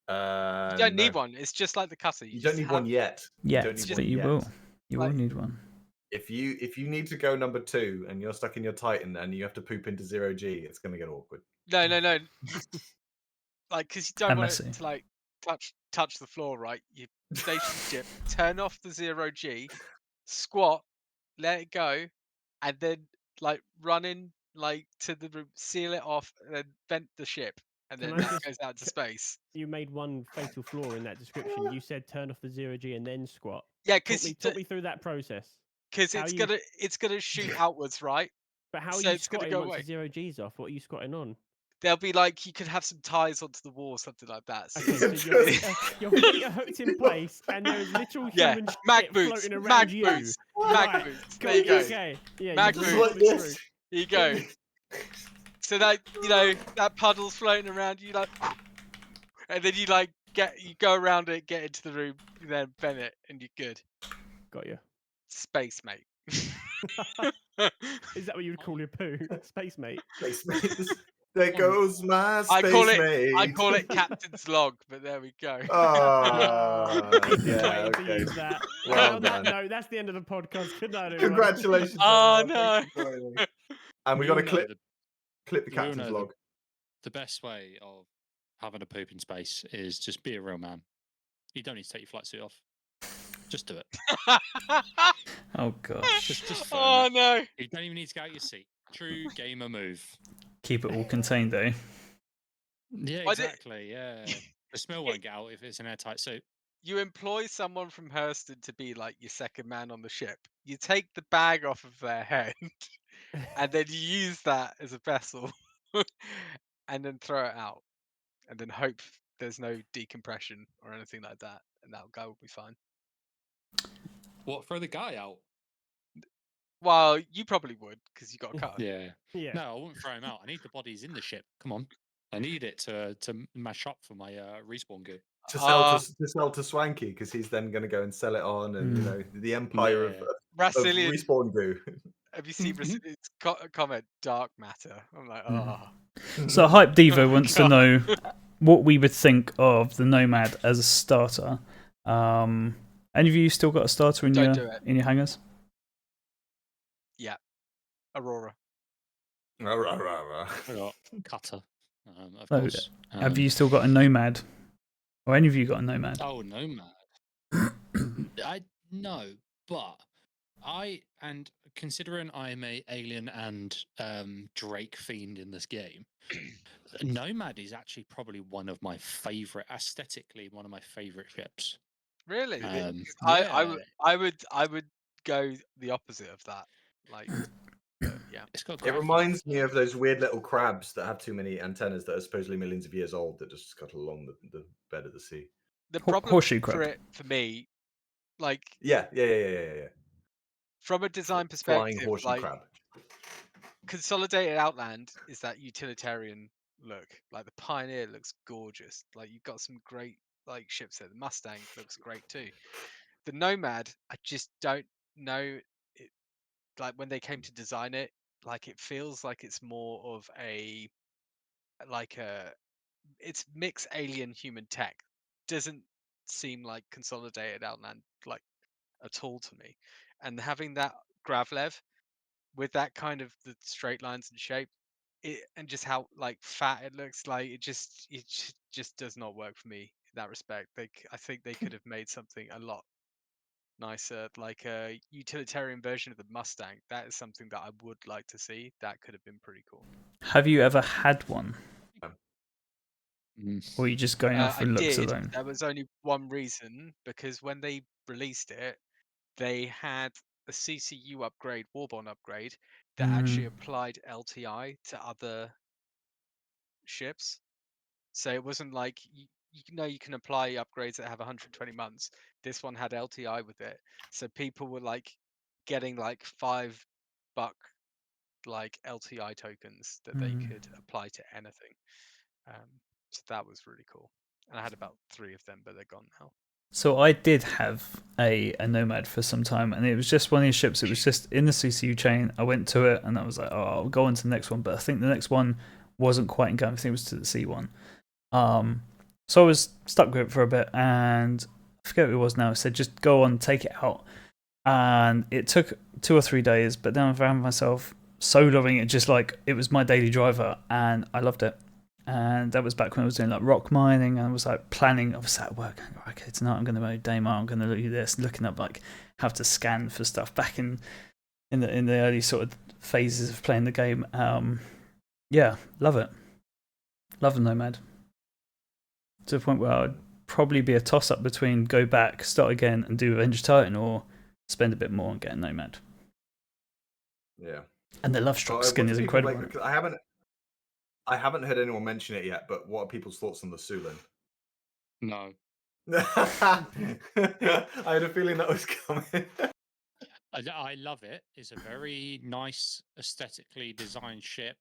Speaker 3: You don't need one. It's just like the Cutter.
Speaker 2: You don't need one yet.
Speaker 1: Yet,
Speaker 2: don't need
Speaker 1: but
Speaker 2: one
Speaker 1: you
Speaker 2: yet.
Speaker 1: will. You will
Speaker 3: Like-
Speaker 1: need one.
Speaker 2: If you need to go number 2 and you're stuck in your Titan and you have to poop into 0G, it's gonna get awkward.
Speaker 3: No. Like, because you don't
Speaker 1: And
Speaker 3: want
Speaker 1: messy.
Speaker 3: it to like touch the floor, right? You station ship, turn off the 0G, squat, let it go, and then like run in like to the room, seal it off, and then vent the ship, and
Speaker 5: Can
Speaker 3: then
Speaker 5: I
Speaker 3: that
Speaker 5: just-
Speaker 3: goes out to space.
Speaker 5: You made one fatal flaw in that description. You said turn off the 0G and then squat.
Speaker 3: Yeah,
Speaker 5: Talk
Speaker 3: because
Speaker 5: me, talk me through that process.
Speaker 3: it's
Speaker 5: how you-
Speaker 3: gonna shoot outwards, right?
Speaker 5: But how
Speaker 3: So
Speaker 5: are you
Speaker 3: it's gonna
Speaker 5: squatting
Speaker 3: go
Speaker 5: once
Speaker 3: away.
Speaker 5: the 0G's off? What are you squatting on?
Speaker 3: There'll be like you could have some ties onto the wall, something like that. So
Speaker 5: Okay,
Speaker 3: it's-
Speaker 5: so your feet are hooked in place, and there is literal
Speaker 3: Yeah,
Speaker 5: human
Speaker 3: mag
Speaker 5: shit
Speaker 3: boots,
Speaker 5: floating around
Speaker 3: mag
Speaker 5: you.
Speaker 3: boots,
Speaker 5: Right,
Speaker 3: mag boots.
Speaker 5: got
Speaker 3: There you
Speaker 5: you,
Speaker 3: go.
Speaker 5: Okay, yeah,
Speaker 3: Mag
Speaker 5: you
Speaker 2: Just
Speaker 5: just
Speaker 3: boots.
Speaker 2: like
Speaker 5: talk me
Speaker 2: this.
Speaker 5: through.
Speaker 3: Here you go. So that that puddle's floating around you, like, and then you like you go around it, get into the room, then vent it, and you're good.
Speaker 5: Got you.
Speaker 3: Space, mate.
Speaker 5: Is that what you would call your poo? Space mate.
Speaker 2: Space mate. There goes my space
Speaker 3: I call it
Speaker 2: mate.
Speaker 3: captain's log, but there we go.
Speaker 2: Oh,
Speaker 5: Been
Speaker 2: yeah,
Speaker 5: waiting to
Speaker 2: okay.
Speaker 5: use that.
Speaker 2: Well
Speaker 5: And on
Speaker 2: done.
Speaker 5: that note, that's the end of the podcast. Good night, everyone.
Speaker 2: Congratulations.
Speaker 3: Oh,
Speaker 2: everyone. Thank you for joining. And we got to
Speaker 4: all know
Speaker 2: clip the
Speaker 4: we all
Speaker 2: captain's
Speaker 4: know
Speaker 2: log.
Speaker 4: the best way of having a poop in space is just be a real man. You don't need to take your flight suit off. Just do it.
Speaker 1: Oh gosh.
Speaker 4: Just firm
Speaker 3: Oh
Speaker 4: it.
Speaker 3: no.
Speaker 4: You don't even need to get out your seat. True gamer move.
Speaker 1: Keep it all contained though.
Speaker 4: Yeah,
Speaker 3: I did-
Speaker 4: exactly. Yeah. The smell won't get out if it's an airtight suit.
Speaker 3: You employ someone from Hurston to be like your second man on the ship. You take the bag off of their head, and then you use that as a vessel, and then throw it out, and then hope there's no decompression or anything like that, and that guy will be fine.
Speaker 4: What? Throw the guy out?
Speaker 3: Well, you probably would because you got a car.
Speaker 4: Yeah.
Speaker 5: Yeah.
Speaker 4: No, I wouldn't throw him out. I need the bodies in the ship. Come on. I need it to mash up for my respawn goo.
Speaker 2: To sell to Swanky because he's then going to go and sell it on, and you
Speaker 1: Mm.
Speaker 2: know the empire of
Speaker 3: Brasilian.
Speaker 2: respawn goo.
Speaker 3: Have you seen Brasilian's comment? Dark matter. I'm like, oh.
Speaker 1: So Hype Diva
Speaker 3: Oh,
Speaker 1: wants to
Speaker 3: God.
Speaker 1: know what we would think of the Nomad as a starter. Any of you still got a starter in
Speaker 3: Don't do
Speaker 1: your
Speaker 3: it.
Speaker 1: in your hangars?
Speaker 3: Aurora.
Speaker 2: Rah, rah, rah, rah.
Speaker 4: I got Cutter, of
Speaker 1: Oh,
Speaker 4: course.
Speaker 1: Have you still got a Nomad? Or any of you got a Nomad?
Speaker 4: Oh, Nomad. No, but and considering I'm a alien and Drake fiend in this game, Nomad is actually probably one of my favorite, aesthetically, one of my favorite ships.
Speaker 3: Really?
Speaker 4: Yeah,
Speaker 3: I would go the opposite of that. Like, yeah.
Speaker 4: it's got.
Speaker 2: It reminds me of those weird little crabs that have too many antennas that are supposedly millions of years old that just scuttle along the bed of the sea.
Speaker 3: The problem
Speaker 1: horseshoe
Speaker 3: for
Speaker 1: crab.
Speaker 3: it for me, like
Speaker 2: Yeah.
Speaker 3: from a design
Speaker 2: Flying
Speaker 3: perspective,
Speaker 2: horseshoe
Speaker 3: like
Speaker 2: crab.
Speaker 3: Consolidated Outland is that utilitarian look. Like the Pioneer looks gorgeous. Like you've got some great like ships there. The Mustang looks great too. The Nomad, I just don't know. It, like when they came to design it, like it feels like it's more of a like a it's mixed alien human tech. Doesn't seem like consolidated Outland like at all to me. And having that Gravlev with that kind of the straight lines and shape, and just how like fat it looks, like just does not work for me in that respect. I think they could have made something a lot nicer, like a utilitarian version of the Mustang. That is something that I would like to see. That could have been pretty cool.
Speaker 1: Have you ever had one?
Speaker 4: Mm.
Speaker 1: Or are you just going off
Speaker 3: I
Speaker 1: for looks
Speaker 3: did.
Speaker 1: alone?
Speaker 3: There was only one reason, because when they released it, they had a CCU upgrade, Warbond upgrade, that actually applied LTI to other ships. So it wasn't like you know you can apply upgrades that have 120 months. This one had LTI with it, so people were like getting like $5 like LTI tokens that they could apply to anything. So that was really cool. And I had about 3 of them, but they're gone now.
Speaker 1: So I did have a Nomad for some time, and it was just one of these ships. It was just in the CCU chain. I went to it, and I was like, "Oh, I'll go on to the next one." But I think the next one wasn't quite in game. I think it was to the C1. So I was stuck with it for a bit, and I forget what it was now. It said just go on, take it out, and it took 2 or 3 days. But then I found myself soloing it, just like it was my daily driver, and I loved it. And that was back when I was doing like rock mining, and I was like planning. I was at work, going, okay, tonight I'm going to mode Daymar. I'm going to do this, looking up like how to scan for stuff back in the early sort of phases of playing the game. Yeah, love it. Love the Nomad. To the point where I'd probably be a toss up between go back, start again, and do Avengers Titan, or spend a bit more on getting Nomad.
Speaker 2: Yeah.
Speaker 1: And the Love Struck skin
Speaker 2: what
Speaker 1: is
Speaker 2: do people
Speaker 1: incredible.
Speaker 2: make- I haven't heard anyone mention it yet, but what are people's thoughts on the Sulin?
Speaker 4: No.
Speaker 2: I had a feeling that was coming.
Speaker 4: I love it. It's a very nice, aesthetically designed ship,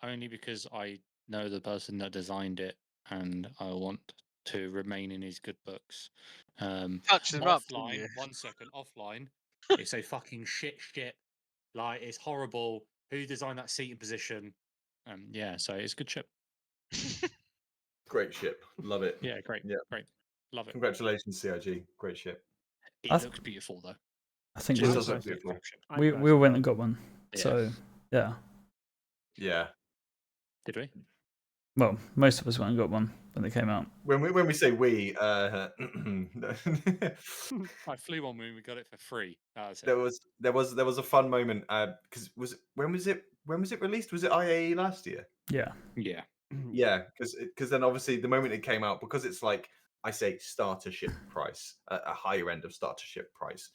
Speaker 4: only because I know the person that designed it and I want to remain in his good books.
Speaker 3: Touch them up, didn't
Speaker 4: Offline,
Speaker 3: you?
Speaker 4: 1 second, offline, it's a fucking shit. Like, it's horrible. Who designed that seating position? Yeah, so it's a good ship.
Speaker 2: Great ship. Love it.
Speaker 4: Yeah, great.
Speaker 2: Yeah.
Speaker 4: Great. Love it.
Speaker 2: Congratulations, CIG. Great ship.
Speaker 4: It
Speaker 1: I
Speaker 4: looks beautiful, though.
Speaker 1: I think
Speaker 2: It
Speaker 1: we,
Speaker 2: does look
Speaker 5: personally-
Speaker 2: beautiful.
Speaker 1: we all went and got one.
Speaker 4: Yeah.
Speaker 1: So yeah.
Speaker 2: Yeah.
Speaker 4: Did we?
Speaker 1: Well, most of us went and got one when they came out.
Speaker 2: When we say we,
Speaker 4: I flew one when we got it for free. That was it.
Speaker 2: there was a fun moment because when was it released? Was it IAE last year?
Speaker 1: Yeah.
Speaker 4: Yeah.
Speaker 2: Yeah, because then obviously the moment it came out, because it's like I say starter ship price, a higher end of starter ship price.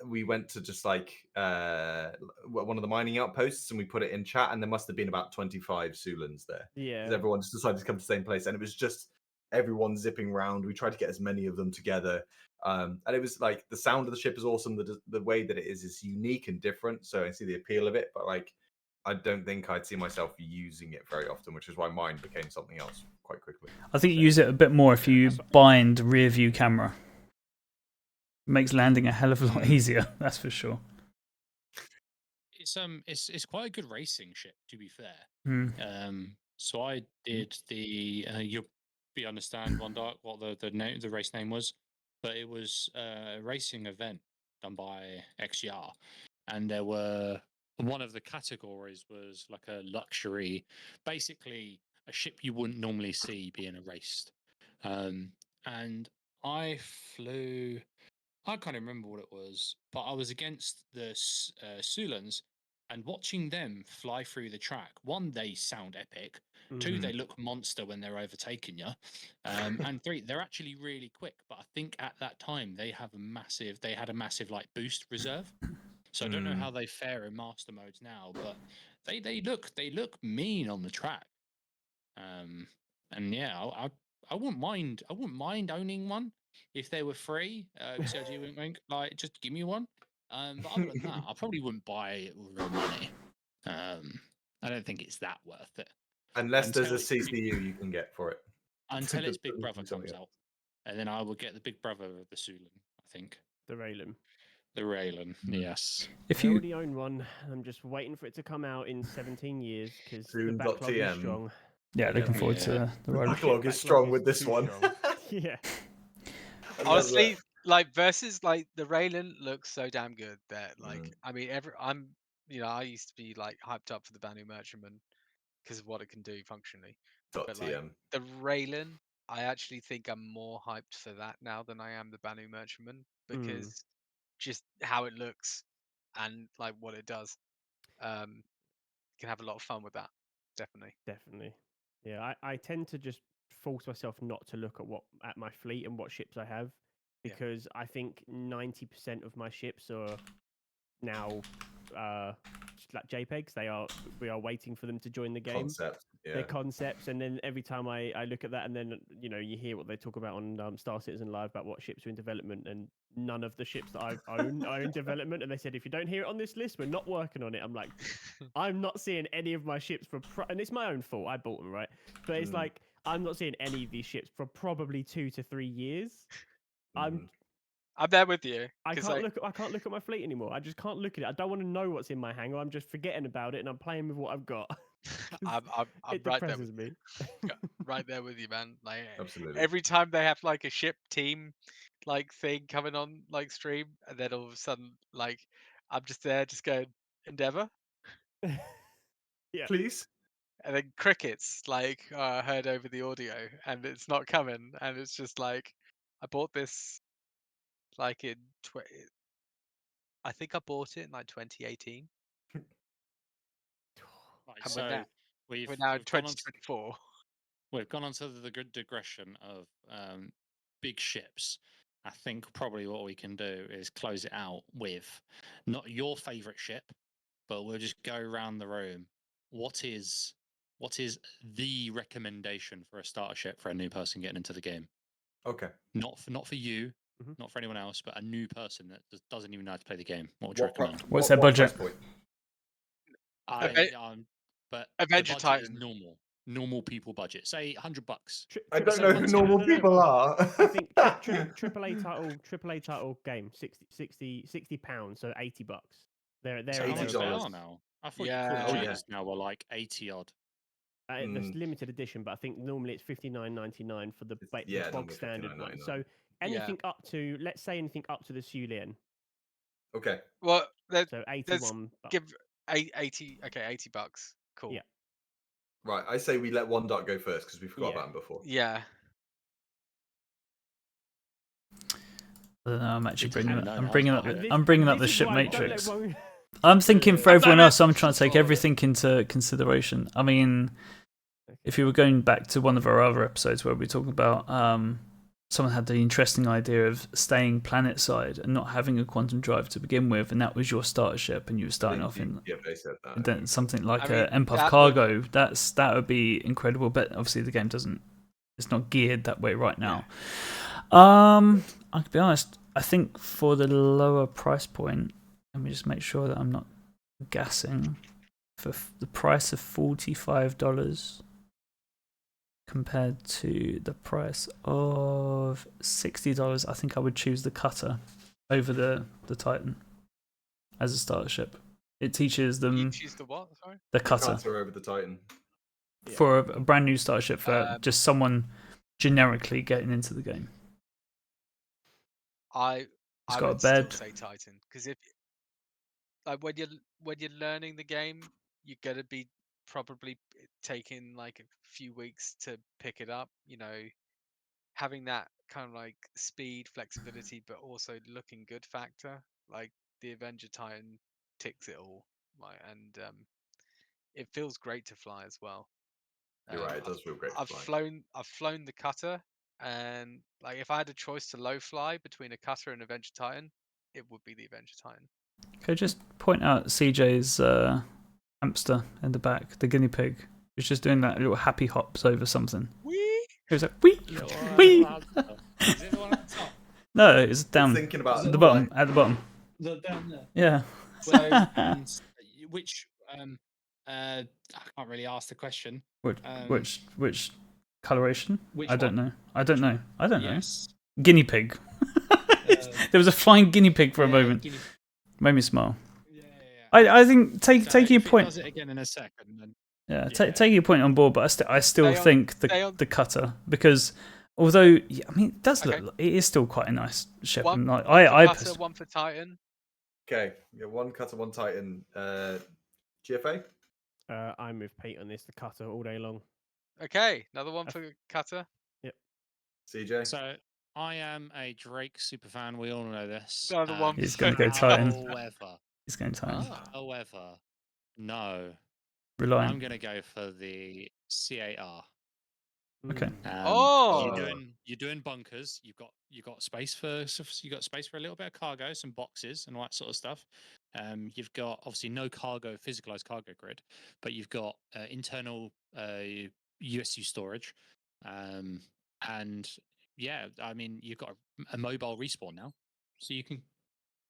Speaker 2: We went to just like one of the mining outposts and we put it in chat, and there must have been about 25 Sulans there.
Speaker 5: Yeah.
Speaker 2: Because everyone just decided to come to the same place, and it was just everyone zipping around. We tried to get as many of them together, and it was like the sound of the ship is awesome. The way that it is unique and different, so I see the appeal of it. But like, I don't think I'd see myself using it very often, which is why mine became something else quite quickly.
Speaker 1: I think you use it a bit more if you bind rear view camera. It makes landing a hell of a lot easier, that's for sure.
Speaker 4: It's quite a good racing ship, to be fair.
Speaker 1: Mm.
Speaker 4: So I did the you'll be understand One Dark what the race name was, but it was a racing event done by XGR, and there were one of the categories was like a luxury, basically a ship you wouldn't normally see being raced. And I flew. I can't remember what it was, but I was against the Sulans, and watching them fly through the track. One, they sound epic. Two, they look monster when they're overtaking you. And three, they're actually really quick. But I think at that time they had a massive like boost reserve. So I don't know how they fare in master modes now, but they look mean on the track. And yeah, I wouldn't mind owning one if they were free. CRG wink wink, like just give me one. But other than that, I probably wouldn't buy it with real money. I don't think it's that worth it.
Speaker 2: Unless there's a CCU you can get for it.
Speaker 4: Until its Big
Speaker 2: Something
Speaker 4: Brother
Speaker 2: else.
Speaker 4: comes out. And then I will get the Big Brother of the Sulin, I think.
Speaker 5: The Raylum.
Speaker 4: The Raylan, yes.
Speaker 1: If
Speaker 5: I
Speaker 1: you
Speaker 5: already own one. I'm just waiting for it to come out in 17 years because the
Speaker 2: Soon.
Speaker 5: backlog is
Speaker 2: TM.
Speaker 5: strong.
Speaker 1: yeah, looking forward
Speaker 4: Yeah.
Speaker 1: to the
Speaker 2: The
Speaker 1: road.
Speaker 2: backlog is
Speaker 5: Backlog
Speaker 2: strong
Speaker 5: is
Speaker 2: with this
Speaker 5: too
Speaker 2: one.
Speaker 5: strong. Yeah.
Speaker 2: I love
Speaker 3: Honestly,
Speaker 2: that.
Speaker 3: like versus like the Raylan looks so damn good that like
Speaker 2: Mm.
Speaker 3: I mean I used to be like hyped up for the Banu Merchantman because of what it can do functionally. But like
Speaker 2: .tm.
Speaker 3: the Raylan, I actually think I'm more hyped for that now than I am the Banu Merchantman because just how it looks and like what it does. Can have a lot of fun with that. Definitely.
Speaker 5: Definitely. Yeah, I tend to just force myself not to look at my fleet and what ships I have
Speaker 3: Yeah.
Speaker 5: because I think 90% of my ships are now just like JPEGs. We are waiting for them to join the game.
Speaker 2: Concept. Yeah.
Speaker 5: They're concepts, and then every time I look at that, and then you hear what they talk about on Star Citizen Live about what ships are in development, and none of the ships that I own are in development. And they said if you don't hear it on this list, we're not working on it. I'm like, I'm not seeing any of my ships and it's my own fault. I bought them, right? But it's like I'm not seeing any of these ships for probably 2 to 3 years.
Speaker 2: Mm.
Speaker 3: I'm there with you.
Speaker 5: I
Speaker 3: 'cause,
Speaker 5: can't
Speaker 3: like,
Speaker 5: look. I can't look at my fleet anymore. I just can't look at it. I don't want to know what's in my hangar. I'm just forgetting about it, and I'm playing with what I've got.
Speaker 3: I'm
Speaker 5: It
Speaker 3: right there
Speaker 5: depresses
Speaker 3: with
Speaker 5: me.
Speaker 3: right there with you, man. Like
Speaker 2: Absolutely.
Speaker 3: every time they have like a ship team like thing coming on like stream, and then all of a sudden like I'm just there, just going Endeavor,
Speaker 5: Yeah.
Speaker 2: Please.
Speaker 3: and then crickets like heard over the audio, and it's not coming, and it's just like I bought this like in I think I bought it in like 2018,
Speaker 4: Right,
Speaker 3: and
Speaker 4: so
Speaker 3: we're
Speaker 4: we've
Speaker 3: now in
Speaker 4: gone on to
Speaker 3: 2024.
Speaker 4: we've gone on to the good digression of big ships. I think probably what we can do is close it out with not your favorite ship, but we'll just go around the room. What is the recommendation for a starter ship for a new person getting into the game?
Speaker 2: Okay.
Speaker 4: Not for you,
Speaker 5: Mhm.
Speaker 4: not for anyone else, but a new person that doesn't even know how to play the game. What would you
Speaker 2: What pri-
Speaker 4: recommend?
Speaker 1: What's
Speaker 2: what-
Speaker 1: their
Speaker 2: what price
Speaker 1: budget?
Speaker 2: point?
Speaker 4: But
Speaker 3: Avenger
Speaker 4: the budget is
Speaker 3: Titan.
Speaker 4: normal people budget. Say $100.
Speaker 2: I don't
Speaker 4: So
Speaker 2: know
Speaker 4: once
Speaker 2: who
Speaker 4: you-
Speaker 2: normal
Speaker 5: no, no.
Speaker 2: people are.
Speaker 5: I think AAA title game 60 pounds, so $80. They're
Speaker 4: Is that how much they
Speaker 2: $80.
Speaker 4: are now? I thought
Speaker 3: Yeah.
Speaker 4: Call
Speaker 2: Oh,
Speaker 4: of
Speaker 2: yeah.
Speaker 4: Duties now were like 80 odd.
Speaker 5: That's
Speaker 2: Mm.
Speaker 5: limited edition, but I think normally it's $59.99 for the
Speaker 2: Yeah,
Speaker 5: bog
Speaker 2: normally
Speaker 5: standard one.
Speaker 2: $59.99.
Speaker 5: So anything up to, let's say anything up to the Sulien,
Speaker 2: Okay.
Speaker 3: Well,
Speaker 5: so
Speaker 3: let's
Speaker 5: 81 bucks.
Speaker 3: give 80. Okay, $80. Cool.
Speaker 5: Yeah.
Speaker 2: Right. I say we let one dot go first because we forgot
Speaker 5: Yeah.
Speaker 2: about him before.
Speaker 3: Yeah.
Speaker 1: I don't know, I'm actually
Speaker 4: It
Speaker 1: bringing
Speaker 4: doesn't
Speaker 1: up.
Speaker 4: know
Speaker 1: I'm bringing up.
Speaker 4: now.
Speaker 1: I'm bringing up the
Speaker 5: This is
Speaker 1: ship
Speaker 5: why- don't let
Speaker 1: matrix.
Speaker 5: one-
Speaker 1: I'm thinking for
Speaker 3: I'm
Speaker 1: everyone
Speaker 3: not
Speaker 1: else. I'm trying to take
Speaker 3: control of it.
Speaker 1: everything into consideration. I mean, if you were going back to one of our other episodes where we were talking about someone had the interesting idea of staying planet side and not having a quantum drive to begin with, and that was your starter ship, and you were starting off in
Speaker 2: Yeah, they said that.
Speaker 1: then something like
Speaker 3: I mean,
Speaker 1: a Empath
Speaker 3: that
Speaker 1: Cargo. That would be incredible, but obviously the game doesn't. It's not geared that way right now. I can be honest. I think for the lower price point, let me just make sure that I'm not gassing. For the price of $45 compared to the price of $60, I think I would choose the Cutter over the Titan as a starter ship. It teaches
Speaker 3: You
Speaker 1: them
Speaker 3: choose the what? Sorry.
Speaker 1: the Cutter
Speaker 2: Cutter over the Titan.
Speaker 1: for a brand new starter ship for just someone generically getting into the game.
Speaker 3: I
Speaker 1: It's
Speaker 3: I
Speaker 1: got a
Speaker 3: would still
Speaker 1: bed.
Speaker 3: say Titan because if like when you're learning the game, you're gonna be probably taking like a few weeks to pick it up. You know, having that kind of like speed, flexibility, but also looking good factor. Like the Avenger Titan ticks it all. Like and it feels great to fly as well.
Speaker 2: You're right. It does feel great.
Speaker 3: I've
Speaker 2: to fly.
Speaker 3: flown the Cutter, and like if I had a choice to low fly between a Cutter and Avenger Titan, it would be the Avenger Titan.
Speaker 1: Can I just point out CJ's hamster in the back, the guinea pig, was just doing that little happy hops over something.
Speaker 3: Wee!
Speaker 1: He was like, wee,
Speaker 4: Little,
Speaker 1: wee.
Speaker 4: Is it the one at the top?
Speaker 1: No, it's down
Speaker 2: Thinking about
Speaker 1: at the bottom. At the bottom.
Speaker 4: The down there.
Speaker 1: Yeah.
Speaker 4: So, which I can't really ask the question.
Speaker 1: Which coloration?
Speaker 4: Which
Speaker 1: I don't
Speaker 4: one?
Speaker 1: know. I don't know.
Speaker 4: Yes.
Speaker 1: Guinea pig. There was a flying guinea pig for a
Speaker 4: Yeah,
Speaker 1: moment.
Speaker 4: guinea-
Speaker 1: Made me smile.
Speaker 4: yeah, yeah.
Speaker 1: I think
Speaker 4: So
Speaker 1: take your
Speaker 4: if it
Speaker 1: point.
Speaker 4: does it again in a second, then
Speaker 1: Yeah,
Speaker 4: Yeah.
Speaker 1: take your point on board, but I still
Speaker 3: Stay on-
Speaker 1: think
Speaker 3: stay on-
Speaker 1: the cutter, because although I mean it does
Speaker 3: Okay.
Speaker 1: look, it is still quite a nice ship.
Speaker 3: One,
Speaker 1: and like,
Speaker 3: one for
Speaker 1: I
Speaker 3: Cutter,
Speaker 1: pers-
Speaker 3: one for Titan.
Speaker 2: Okay, yeah, one cutter, one Titan. GFA.
Speaker 5: I'm with Pete on this. The cutter all day long.
Speaker 3: Okay, another one for Cutter.
Speaker 2: CJ.
Speaker 4: So I am a Drake superfan. We all know this.
Speaker 3: Another one
Speaker 1: He's
Speaker 3: for
Speaker 1: gonna go Titan.
Speaker 4: However,
Speaker 1: he's going Titan.
Speaker 4: however, no,
Speaker 1: Reliant.
Speaker 4: I'm gonna go for the CAR.
Speaker 1: Okay.
Speaker 5: Mm.
Speaker 3: Oh.
Speaker 4: You're doing bunkers. You've got space for a little bit of cargo, some boxes and all that sort of stuff. You've got obviously no cargo, physicalized cargo grid, but you've got internal USU storage, and yeah, I mean you've got a mobile respawn now, so you can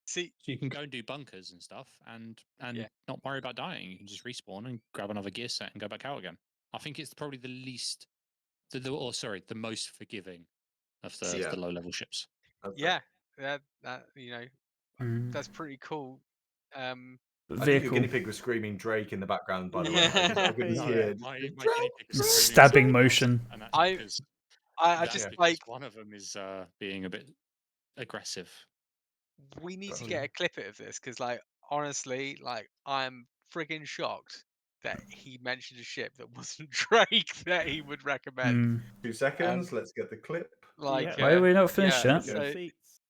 Speaker 3: See,
Speaker 4: go and do bunkers and stuff, and
Speaker 3: Yeah.
Speaker 4: not worry about dying. You can just respawn and grab another gear set and go back out again. I think it's probably the least, the most forgiving of the,
Speaker 2: Yeah.
Speaker 4: the low level ships.
Speaker 2: That's it.
Speaker 3: yeah, that you know,
Speaker 1: Mm.
Speaker 3: that's pretty cool.
Speaker 2: I think your
Speaker 1: Vehicle
Speaker 2: guinea pig was screaming Drake in the background, by the way. I could just
Speaker 5: Yeah.
Speaker 2: hear
Speaker 4: My
Speaker 2: Drake.
Speaker 4: guinea pig is screaming
Speaker 1: stabbing
Speaker 4: something else,
Speaker 1: motion.
Speaker 4: and that's
Speaker 3: I-
Speaker 4: because,
Speaker 3: I
Speaker 4: that's
Speaker 3: just
Speaker 4: because
Speaker 3: like
Speaker 4: one of them is being a bit aggressive.
Speaker 3: we need to
Speaker 2: Gotcha.
Speaker 3: get a clip of this because, like, honestly, like I'm friggin' shocked that he mentioned a ship that wasn't Drake that he would recommend.
Speaker 1: Mm.
Speaker 2: 2 seconds. Let's get the clip.
Speaker 3: Like,
Speaker 5: Yeah.
Speaker 1: Wait, we're not finished
Speaker 3: yeah,
Speaker 1: yet.
Speaker 3: so-
Speaker 5: Receipts.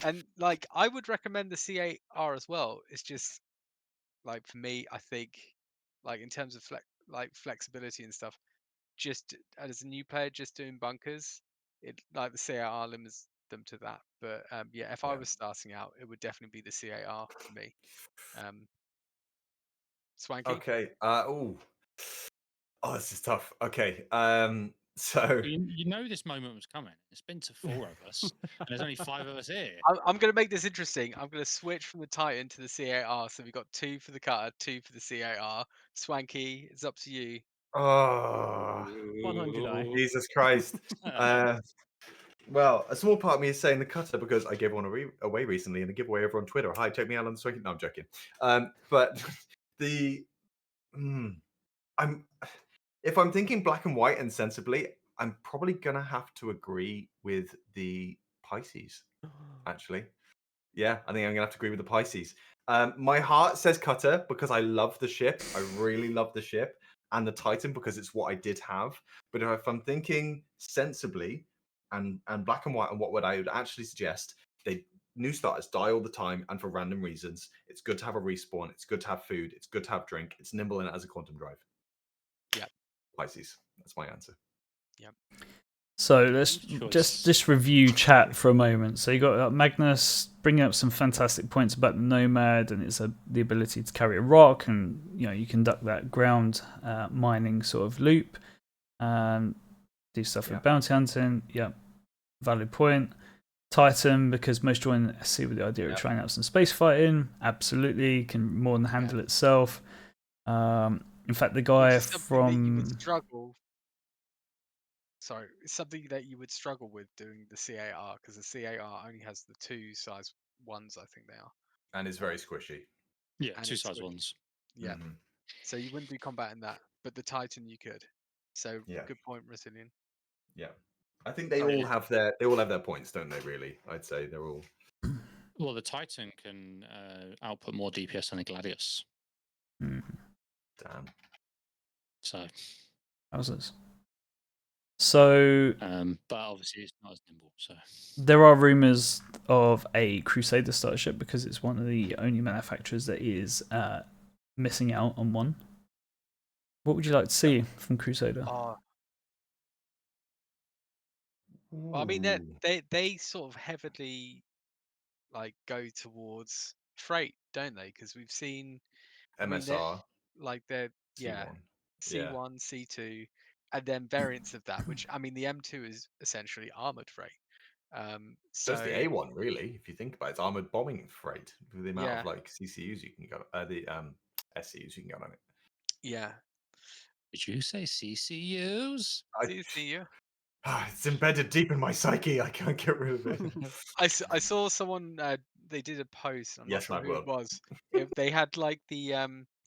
Speaker 3: and like I would recommend the C8R as well. It's just like for me, I think like in terms of flexibility and stuff, just as a new player, just doing bunkers, it like the C8R limits them to that. But yeah, if I
Speaker 2: Yeah.
Speaker 3: was starting out, it would definitely be the C8R for me. Swanky.
Speaker 2: Okay. Oh, this is tough. Okay. So
Speaker 4: You know this moment was coming. It's been to 4 of us, and there's only 5 of us here.
Speaker 3: I'm going to make this interesting. I'm going to switch from the Titan to the C8R. So we've got 2 for the cutter, 2 for the C8R. Swanky, it's up to you.
Speaker 2: oh,
Speaker 5: 100 I.
Speaker 2: Jesus Christ. Well, a small part of me is saying the cutter because I gave one away recently in a giveaway over on Twitter. Hi, check me out on the Swanky. No, I'm joking. But the if I'm thinking black and white and sensibly, I'm probably gonna have to agree with the Pisces. Actually, yeah, I think I'm gonna have to agree with the Pisces. My heart says cutter because I love the ship. I really love the ship, and the Titan because it's what I did have. But if I'm thinking sensibly and black and white, and what I would actually suggest, new starters die all the time and for random reasons. It's good to have a respawn. It's good to have food. It's good to have drink. It's nimble and it has a quantum drive.
Speaker 3: Yep.
Speaker 2: Pisces. That's my answer.
Speaker 1: So let's
Speaker 4: Good
Speaker 1: just
Speaker 4: choice.
Speaker 1: review chat for a moment. So you got Magnus bringing up some fantastic points about the Nomad and its the ability to carry a rock, and you conduct that ground mining sort of loop, do stuff
Speaker 2: Yeah.
Speaker 1: with bounty hunting. Yeah, valid point. Titan, because most join SC with the idea of
Speaker 2: Yep.
Speaker 1: trying out some space fighting. Absolutely, can more than handle itself. In fact, the guy
Speaker 3: Which is something that you
Speaker 1: from
Speaker 3: would struggle. Sorry, it's something that you would struggle with doing the C8R because the C8R only has the 2 size ones, I think they are.
Speaker 2: And it's very squishy.
Speaker 4: Yeah,
Speaker 3: And
Speaker 4: 2
Speaker 3: it's
Speaker 4: size
Speaker 3: good.
Speaker 4: ones.
Speaker 3: Yeah.
Speaker 2: Mhm.
Speaker 3: So you wouldn't do combat in that, but the Titan you could. So
Speaker 2: Yeah.
Speaker 3: good point, Brazilian.
Speaker 2: Yeah. I think they
Speaker 3: Sorry.
Speaker 2: all have their points, don't they? Really, I'd say they're all.
Speaker 4: Well, the Titan can output more DPS than the Gladius.
Speaker 1: Mhm.
Speaker 2: Damn.
Speaker 4: So,
Speaker 1: How's So
Speaker 4: but obviously it's not as nimble. So
Speaker 1: there are rumors of a Crusader starship because it's one of the only manufacturers that is missing out on one. What would you like to see from Crusader?
Speaker 3: Oh, well, I mean
Speaker 2: Ooh.
Speaker 3: they sort of heavily like go towards freight, don't they? Because we've seen I mean,
Speaker 2: MSR
Speaker 3: like they're yeah
Speaker 2: C1.
Speaker 3: C1, C2, and then variants of that. Which I mean, the M2 is essentially armored freight. So
Speaker 2: Just the A1, really, if you think about it, it's armored bombing freight with the amount
Speaker 3: Yeah.
Speaker 2: of like CCUs you can go, the SCUs you can go on it.
Speaker 3: yeah,
Speaker 4: did you say CCUs?
Speaker 2: I,
Speaker 3: see you.
Speaker 2: It's embedded deep in my psyche. I can't get rid of it.
Speaker 3: I saw someone they did a post. I'm not
Speaker 2: Yes,
Speaker 3: sure
Speaker 2: Mad
Speaker 3: who it
Speaker 2: World.
Speaker 3: was. They had like the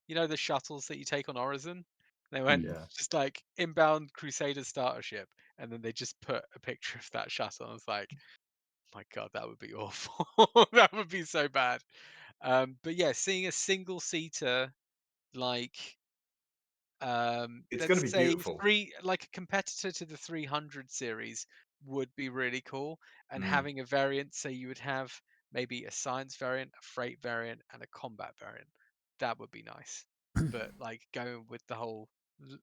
Speaker 3: the shuttles that you take on Horizon. They went
Speaker 2: Yeah.
Speaker 3: just like inbound Crusader starter ship, and then they just put a picture of that shuttle. I was like, my God, that would be awful. That would be so bad. But yeah, seeing a single seater like
Speaker 2: It's going
Speaker 3: let's
Speaker 2: to be
Speaker 3: say
Speaker 2: beautiful.
Speaker 3: like a competitor to the 300 series would be really cool, and
Speaker 2: Mm.
Speaker 3: having a variant, say you would have maybe a science variant, a freight variant, and a combat variant. That would be nice. But like going with the whole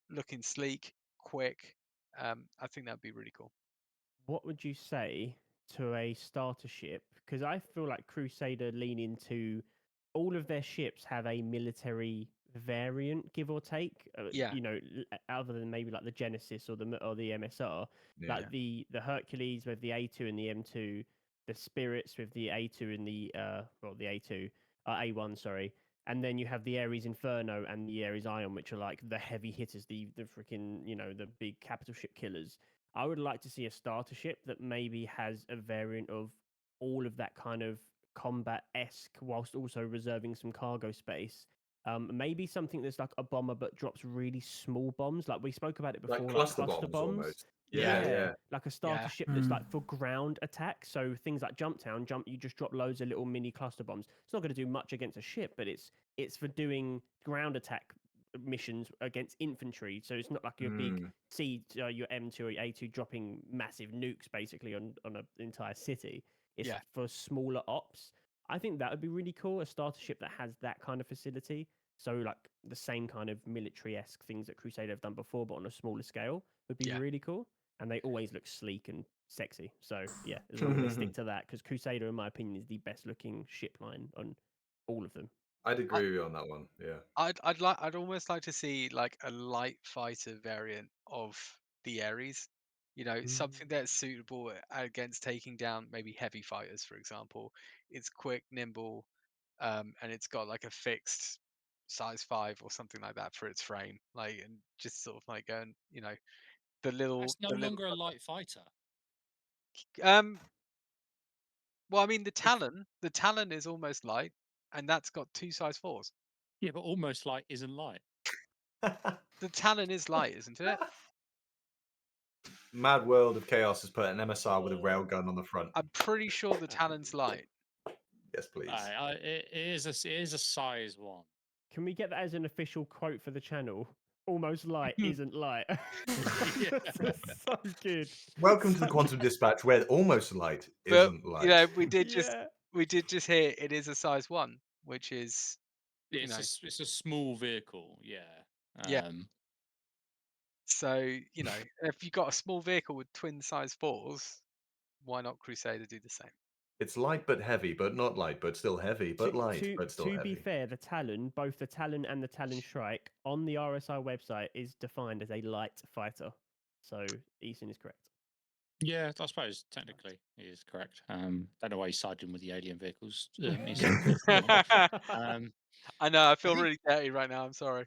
Speaker 3: looking sleek, quick, I think that'd be really cool.
Speaker 5: What would you say to a starter ship? Because I feel like Crusader lean into all of their ships have a military variant, give or take.
Speaker 3: Yeah,
Speaker 5: Other than maybe like the Genesis or the MSR,
Speaker 2: Yeah.
Speaker 5: like the Hercules with the A2 and the M2, the Spirits with the A2 and the A2, A1, sorry. And then you have the Ares Inferno and the Ares Ion, which are like the heavy hitters, the freaking the big capital ship killers. I would like to see a starter ship that maybe has a variant of all of that kind of combat esque, whilst also reserving some cargo space. Maybe something that's like a bomber but drops really small bombs. Like we spoke about it
Speaker 2: Like
Speaker 5: before, like
Speaker 2: cluster
Speaker 5: cluster
Speaker 2: bombs
Speaker 5: bombs.
Speaker 2: almost.
Speaker 3: Yeah.
Speaker 2: Yeah.
Speaker 5: Like a starter
Speaker 3: yeah,
Speaker 5: ship that's
Speaker 1: Mm.
Speaker 5: like for ground attack. So things like Jumptown, you just drop loads of little mini cluster bombs. It's not going to do much against a ship, but it's for doing ground attack missions against infantry. So it's not like your big
Speaker 2: Mm.
Speaker 5: your M2 or your A2 dropping massive nukes basically on an entire city. It's
Speaker 3: yeah,
Speaker 5: for smaller ops. I think that would be really cool. A starter ship that has that kind of facility. So like the same kind of military esque things that Crusader have done before, but on a smaller scale would be
Speaker 3: yeah.
Speaker 5: really cool. And they always look sleek and sexy. So yeah, as long as they stick to that, because Crusader, in my opinion, is the best looking ship line on all of them.
Speaker 2: I'd agree with you on that one. Yeah.
Speaker 3: I'd almost like to see like a light fighter variant of the Ares. Something that's suitable against taking down maybe heavy fighters, for example. It's quick, nimble, and it's got like a fixed size 5 or something like that for its frame. Like, and just sort of like going,
Speaker 4: That's no
Speaker 3: the little.
Speaker 4: longer a light fighter.
Speaker 3: Um, well, I mean,
Speaker 5: It's
Speaker 3: The Talon is almost light, and that's got two size 4s.
Speaker 4: Yeah, but almost light isn't light.
Speaker 3: The Talon is light, isn't it?
Speaker 2: Mad World of Chaos has put an MSR with a railgun on the front.
Speaker 3: I'm pretty sure the Talon's light.
Speaker 2: Yes, please.
Speaker 4: It is a size 1.
Speaker 5: Can we get that as an official quote for the channel? Almost light isn't light.
Speaker 4: Yeah.
Speaker 5: That's so good.
Speaker 2: Welcome to the
Speaker 5: So
Speaker 2: Quantum
Speaker 5: good.
Speaker 2: Dispatch, where almost light
Speaker 3: But
Speaker 2: isn't light.
Speaker 5: Yeah.
Speaker 3: we did just hear it is a size 1, which is
Speaker 4: It's it's a small vehicle, yeah.
Speaker 3: yeah. So if you got a small vehicle with twin size 4s, why not Crusader do the same?
Speaker 2: It's light but heavy, but not light, but still heavy, but light, but still
Speaker 5: To be
Speaker 2: heavy.
Speaker 5: fair, the Talon, both the Talon and the Talon Shrike, on the RSI website is defined as a light fighter. So Eason is correct.
Speaker 4: Yeah, I suppose technically he is correct. Don't know why he's siding with the alien vehicles.
Speaker 3: I know, I feel
Speaker 4: think-
Speaker 3: really dirty right now. I'm sorry.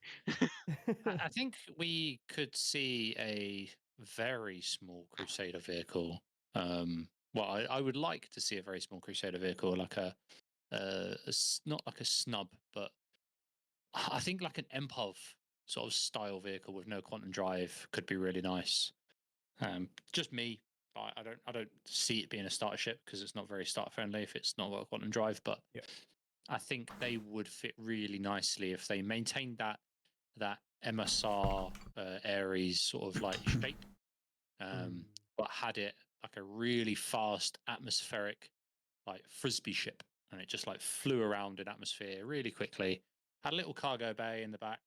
Speaker 4: I think we could see a very small Crusader vehicle. I would like to see a very small Crusader vehicle, like not like a snub, but I think like an Empov sort of style vehicle with no quantum drive could be really nice. Just me. I don't see it being a starter ship because it's not very starter friendly if it's not got a quantum drive. But
Speaker 5: Yeah.
Speaker 4: I think they would fit really nicely if they maintained that MSR Ares sort of like shape, but had it like a really fast atmospheric like frisbee ship, and it just like flew around in atmosphere really quickly. Had a little cargo bay in the back,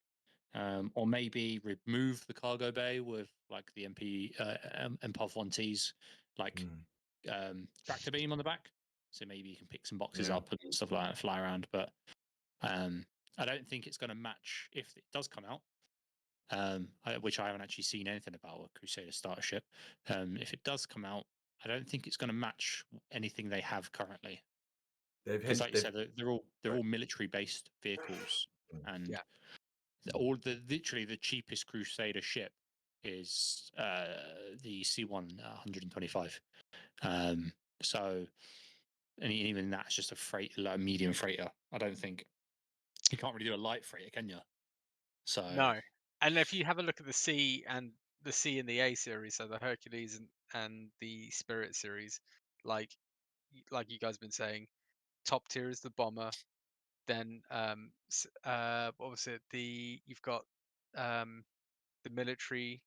Speaker 4: or maybe remove the cargo bay with like the MPOV 1Ts, like tractor beam on the back. So maybe you can pick some boxes
Speaker 2: Yeah.
Speaker 4: up and stuff like that, and fly around. But I don't think it's going to match if it does come out. Which I haven't actually seen anything about a Crusader starter ship. If it does come out, I don't think it's going to match anything they have currently.
Speaker 2: They've
Speaker 4: Because, like you
Speaker 2: hinted.
Speaker 4: said, they're all military based vehicles, and
Speaker 3: Yeah.
Speaker 4: literally the cheapest Crusader ship is the C1 125. So, and even that's just a freight, like a medium freighter. I don't think you can't really do a light freighter, can you? So
Speaker 3: No. And if you have a look at the C and the A series, so the Hercules and the Spirit series, like you guys have been saying, top tier is the bomber. Then what was it? You've got the military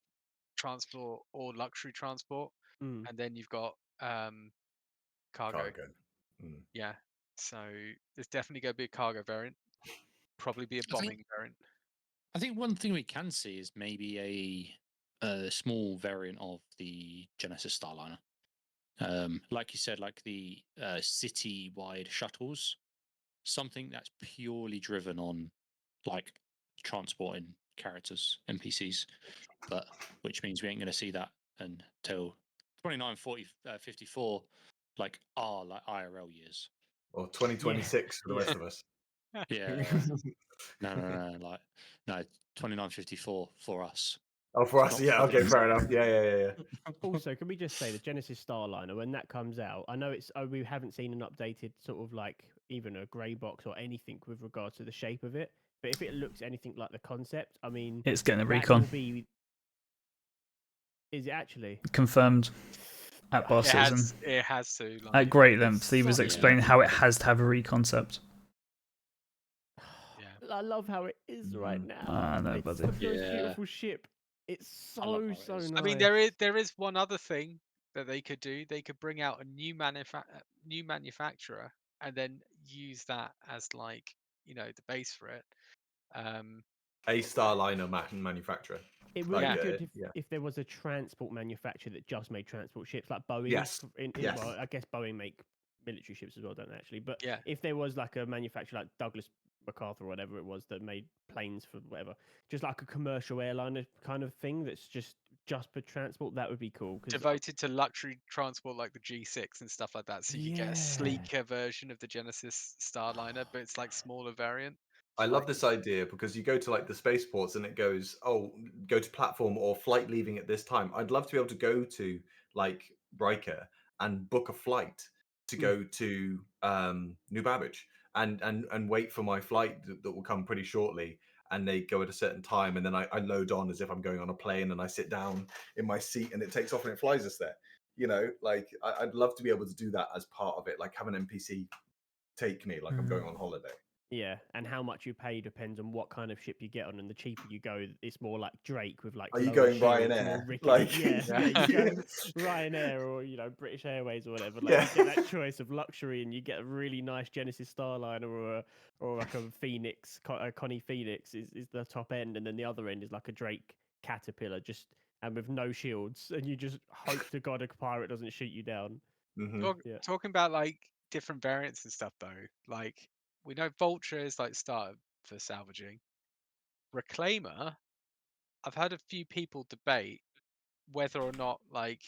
Speaker 3: transport or luxury transport,
Speaker 5: Mm.
Speaker 3: and then you've got cargo.
Speaker 2: Cargo. Mm.
Speaker 3: Yeah. So there's definitely going to be a cargo variant, probably be a
Speaker 4: I think-
Speaker 3: bombing variant.
Speaker 4: I think one thing we can see is maybe a small variant of the Genesis Starliner. Like you said, like the city-wide shuttles, something that's purely driven on like transporting characters, NPCs, but which means we ain't going to see that until 29, 40, 54, like IRL years.
Speaker 2: Or 2026 for the rest
Speaker 5: Yeah.
Speaker 2: of us.
Speaker 4: Yeah. No, like no, 2954 for us.
Speaker 2: Oh, for us,
Speaker 4: Not
Speaker 2: yeah.
Speaker 4: for
Speaker 2: Okay,
Speaker 4: them.
Speaker 2: fair enough. Yeah.
Speaker 5: Also, can we just say the Genesis Starliner when that comes out? I know we haven't seen an updated sort of like even a grey box or anything with regards to the shape of it. But if it looks anything like the concept, I mean,
Speaker 1: It's getting a
Speaker 5: that
Speaker 1: recon
Speaker 5: will be. Is it actually?
Speaker 1: confirmed at Bar
Speaker 3: It
Speaker 1: Citizen
Speaker 3: has to.
Speaker 1: at
Speaker 3: Like,
Speaker 1: great
Speaker 5: It's
Speaker 1: length. He was
Speaker 5: such a
Speaker 1: explaining
Speaker 5: cool-
Speaker 1: how it has to have a reconcept.
Speaker 3: Yeah.
Speaker 5: I love how it is right now.
Speaker 1: I know,
Speaker 5: It's
Speaker 1: buddy.
Speaker 5: such a
Speaker 4: Yeah.
Speaker 5: beautiful ship. It's
Speaker 4: I love
Speaker 5: so
Speaker 4: how it
Speaker 5: so
Speaker 4: is.
Speaker 5: nice.
Speaker 3: I mean, there is one other thing that they could do. They could bring out a new manufacturer and then use that as like the base for it.
Speaker 2: A Starliner manufacturer.
Speaker 5: It would
Speaker 2: Like,
Speaker 5: be good
Speaker 2: yeah.
Speaker 5: if there was a transport manufacturer that just made transport ships, like Boeing.
Speaker 2: Yes, yes.
Speaker 5: Well, I guess Boeing make military ships as well, don't they? Actually, but
Speaker 3: Yeah.
Speaker 5: if there was like a manufacturer like Douglas MacArthur or whatever it was that made planes for whatever, just like a commercial airliner kind of thing that's just for transport, that would be cool.
Speaker 3: Devoted to luxury transport like the G6 and stuff like that. So you could get
Speaker 5: Yeah.
Speaker 3: a sleeker version of the Genesis Starliner, but it's like smaller variant.
Speaker 2: I love this idea because you go to like the spaceports and it goes, oh, go to platform or flight leaving at this time. I'd love to be able to go to like Riker and book a flight to go to New Babbage and wait for my flight that will come pretty shortly. And they go at a certain time, and then I load on as if I'm going on a plane, and I sit down in my seat, and it takes off and it flies us there. Like I'd love to be able to do that as part of it, like have an NPC take me like I'm going on holiday.
Speaker 5: Yeah, and how much you pay depends on what kind of ship you get on, and the cheaper you go, it's more like Drake with like.
Speaker 2: Are you
Speaker 5: lower
Speaker 2: going
Speaker 5: shields,
Speaker 2: Ryanair?
Speaker 5: more rickety.
Speaker 2: Like,
Speaker 5: yeah, you go Ryanair or British Airways or whatever. Like you get that choice of luxury, and you get a really nice Genesis Starliner or like a Phoenix, Connie Phoenix is the top end, and then the other end is like a Drake Caterpillar, just and with no shields, and you just hope to God a pirate doesn't shoot you down. Yeah.
Speaker 3: Talking about like different variants and stuff though, like we know Vulture is like started for salvaging. Reclaimer, I've heard a few people debate whether or not like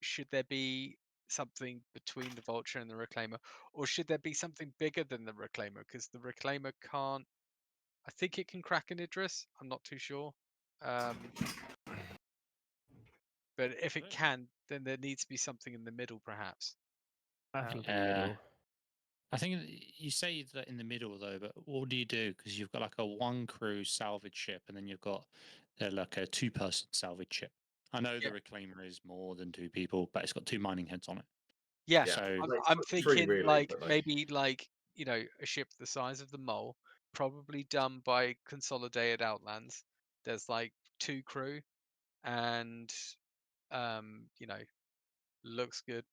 Speaker 3: should there be something between the Vulture and the Reclaimer, or should there be something bigger than the Reclaimer? Because the Reclaimer can't. I think it can crack an Idris. I'm not too sure. But if it can, then there needs to be something in the middle, perhaps.
Speaker 5: I think in the middle.
Speaker 4: I think you say that in the middle though, but what do you do? Because you've got like a one crew salvage ship, and then you've got like a 2-person salvage ship. I know the Reclaimer is more than 2 people, but it's got 2 mining heads on it.
Speaker 3: Yeah,
Speaker 4: So
Speaker 3: I'm
Speaker 2: three,
Speaker 3: thinking
Speaker 2: really,
Speaker 3: like
Speaker 2: but, like-
Speaker 3: maybe like a ship the size of the Mole, probably done by Consolidated Outlands. There's like 2 crew, and looks good.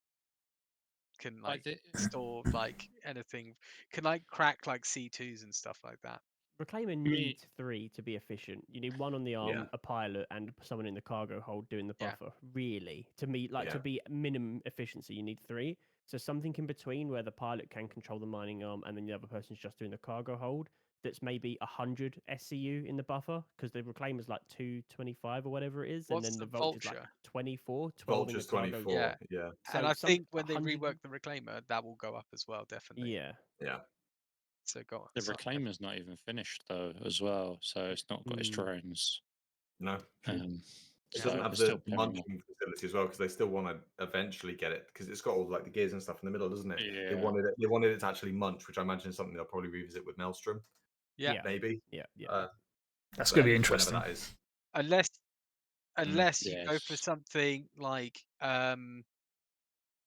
Speaker 3: Can
Speaker 4: I
Speaker 3: like
Speaker 4: thi-
Speaker 3: store like anything. Can like crack like C2s and stuff like that.
Speaker 5: Reclaimer needs 3 to be efficient. You need 1 on the arm,
Speaker 2: Yeah.
Speaker 5: a pilot, and someone in the cargo hold doing the
Speaker 3: Yeah.
Speaker 5: buffer. Really, to me, like to
Speaker 2: Yeah.
Speaker 5: be minimum efficiency, you need 3. So something in between where the pilot can control the mining arm, and then the other person's just doing the cargo hold. That's maybe 100 SCU in the buffer, because the Reclaimer's like 225 or whatever it is,
Speaker 3: What's
Speaker 5: and then
Speaker 3: the
Speaker 5: the Vulture's like
Speaker 3: Vulture?
Speaker 5: 24, 12 in the
Speaker 2: Vulture's
Speaker 5: cargo.
Speaker 2: 24.
Speaker 3: Yeah.
Speaker 2: Yeah.
Speaker 3: And
Speaker 5: So
Speaker 3: I
Speaker 5: some
Speaker 3: think when they
Speaker 5: 100
Speaker 3: rework the Reclaimer, that will go up as well, definitely.
Speaker 5: Yeah.
Speaker 2: Yeah.
Speaker 3: So go on.
Speaker 4: the
Speaker 3: sorry.
Speaker 4: Reclaimer's not even finished though, as well. So it's not got its
Speaker 5: Mm.
Speaker 4: drones.
Speaker 2: No.
Speaker 4: Um,
Speaker 2: It
Speaker 4: So
Speaker 2: doesn't
Speaker 4: we're
Speaker 2: have
Speaker 4: still
Speaker 2: the
Speaker 4: pairing
Speaker 2: munching facility as well because they still want to eventually get it because it's got all like the gears and stuff in the middle, doesn't it?
Speaker 4: Yeah.
Speaker 2: They wanted it to actually munch, which I imagine is something they'll probably revisit with Maelstrom,
Speaker 3: Yeah.
Speaker 2: maybe.
Speaker 5: Yeah.
Speaker 1: That's
Speaker 2: But
Speaker 1: going to be
Speaker 2: whenever
Speaker 1: interesting.
Speaker 2: that is.
Speaker 3: Unless you go for
Speaker 4: Yes.
Speaker 3: something like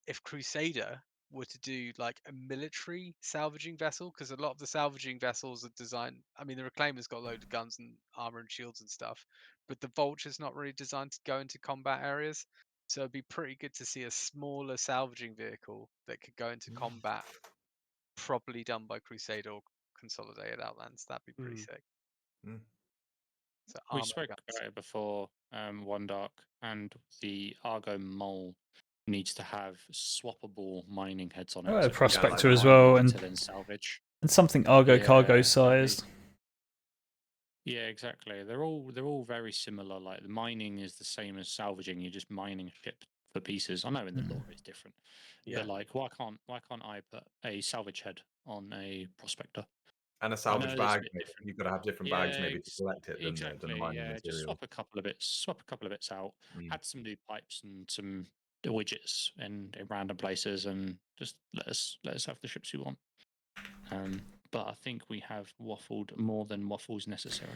Speaker 3: if Crusader were to do like a military salvaging vessel, because a lot of the salvaging vessels are designed. I mean, the Reclaimer's got a load of guns and armor and shields and stuff, but the Vulture's not really designed to go into combat areas. So it'd be pretty good to see a smaller salvaging vehicle that could go into combat, properly done by Crusader or Consolidated Outlands. That'd be pretty sick.
Speaker 2: Mm.
Speaker 3: So
Speaker 4: We
Speaker 3: armor
Speaker 4: spoke
Speaker 3: guns.
Speaker 4: about it before, One Dark, and the Argo Mole needs to have swappable mining heads on it.
Speaker 1: Oh,
Speaker 4: so if you don't
Speaker 1: Prospector
Speaker 4: like
Speaker 1: as
Speaker 4: the
Speaker 1: well,
Speaker 4: mining
Speaker 1: and
Speaker 4: to then salvage.
Speaker 1: something Argo
Speaker 4: Yeah,
Speaker 1: cargo
Speaker 4: that'd be-
Speaker 1: sized.
Speaker 4: Yeah, exactly. They're all very similar. Like the mining is the same as salvaging. You're just mining a ship for pieces. I know in the lore it's different,
Speaker 3: Yeah.
Speaker 4: but like, why can't I put a salvage head on a prospector?
Speaker 2: And a
Speaker 4: I know
Speaker 2: salvage
Speaker 4: there's a
Speaker 2: bag.
Speaker 4: bit different.
Speaker 2: You've got to have different bags maybe to
Speaker 4: ex-
Speaker 2: collect it than the
Speaker 4: exactly.
Speaker 2: mining
Speaker 4: Yeah, just
Speaker 2: material.
Speaker 4: swap a couple of bits out.
Speaker 2: Mm.
Speaker 4: Add some new pipes and some widgets in random places, and just let us have the ships we want. But I think we have waffled more than waffles necessary.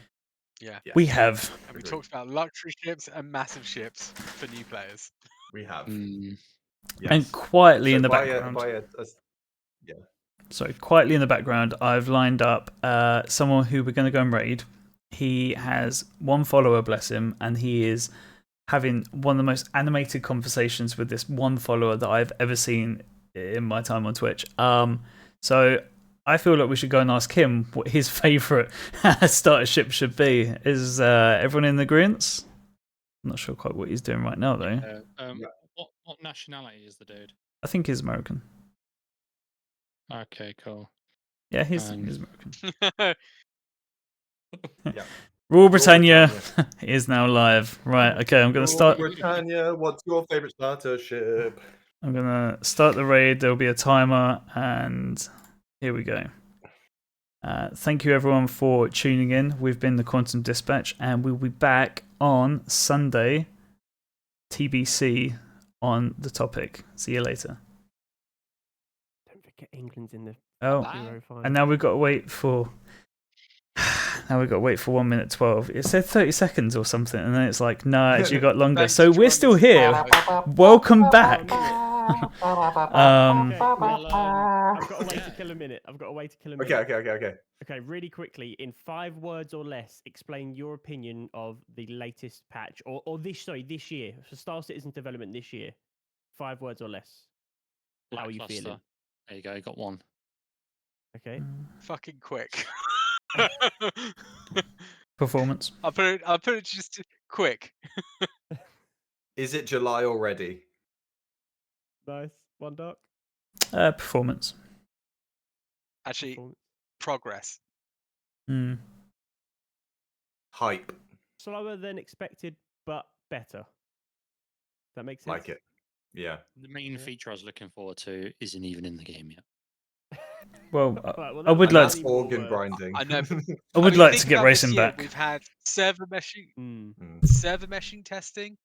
Speaker 3: Yeah.
Speaker 2: Yes,
Speaker 1: We have.
Speaker 3: And we
Speaker 2: agreed.
Speaker 3: talked about luxury ships and massive ships for new players.
Speaker 2: We have.
Speaker 4: Mm,
Speaker 2: Yes.
Speaker 1: And quietly
Speaker 2: So
Speaker 1: in the
Speaker 2: by
Speaker 1: background. Sorry, quietly in the background, I've lined up someone who we're going to go and raid. He has one follower, bless him, and he is having one of the most animated conversations with this one follower that I've ever seen in my time on Twitch. So I feel like we should go and ask him what his favourite starter ship should be. Is everyone in agreement? I'm not sure quite what he's doing right now, though.
Speaker 4: what nationality is the dude?
Speaker 1: I think he's American.
Speaker 4: Okay, cool.
Speaker 1: Yeah, he's
Speaker 4: Um,
Speaker 1: American.
Speaker 2: Yeah.
Speaker 1: Rule Britannia is now live. Right, okay, I'm going to start.
Speaker 2: Britannia, what's your favorite starter ship?
Speaker 1: I'm going to start the raid. There'll be a timer, and here we go. Thank you, everyone, for tuning in. We've been the Quantum Dispatch, and we'll be back on Sunday, TBC, on the topic. See you later.
Speaker 5: Don't forget England's in the
Speaker 1: Oh,
Speaker 5: Euro final.
Speaker 1: and now we've got to wait for. Now we've got to wait for 1 minute 12. It said 30 seconds or something, and then it's like, no, actually got longer.
Speaker 3: Thanks
Speaker 1: So
Speaker 3: for
Speaker 1: we're
Speaker 3: joining
Speaker 1: still
Speaker 3: us.
Speaker 1: here. Welcome back.
Speaker 5: Okay,
Speaker 1: Um,
Speaker 5: well, I've got a way to kill a minute.
Speaker 2: Okay.
Speaker 5: Okay, really quickly, in 5 words or less, explain your opinion of the latest patch, or this year, for Star Citizen development this year. 5 words or less. How are you
Speaker 4: Lackluster.
Speaker 5: feeling?
Speaker 4: There you go, got one.
Speaker 5: Okay.
Speaker 3: Fucking quick.
Speaker 1: Performance.
Speaker 3: I'll put it just quick.
Speaker 2: Is it July already?
Speaker 5: Nice. One Dark.
Speaker 1: Performance.
Speaker 3: Actually,
Speaker 5: Performance.
Speaker 3: progress.
Speaker 1: Mm.
Speaker 2: Hype.
Speaker 5: Slower than expected, but better. That makes sense.
Speaker 2: Like it. Yeah.
Speaker 4: The main feature I was looking forward to isn't even in the game yet.
Speaker 1: Well,
Speaker 5: Right, well,
Speaker 1: I would
Speaker 5: that
Speaker 1: like
Speaker 5: was
Speaker 1: to.
Speaker 5: many more
Speaker 2: Organ
Speaker 5: words.
Speaker 2: grinding.
Speaker 3: I know.
Speaker 1: I would
Speaker 3: mean,
Speaker 1: like
Speaker 3: think
Speaker 1: to get
Speaker 3: about this
Speaker 1: racing
Speaker 3: year,
Speaker 1: back.
Speaker 3: We've had server meshing,
Speaker 5: Mm.
Speaker 3: server meshing testing.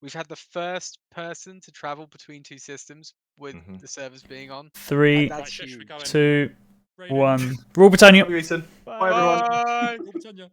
Speaker 3: We've had the first person to travel between 2 systems with
Speaker 2: Mhm.
Speaker 3: the servers being on.
Speaker 1: 3,
Speaker 3: That's
Speaker 4: Right, should we
Speaker 3: huge.
Speaker 4: go in?
Speaker 1: 2,
Speaker 4: Raiden.
Speaker 1: 1. Rule Britannia.
Speaker 2: Bye, everyone.
Speaker 3: Bye.
Speaker 4: Rule Britannia.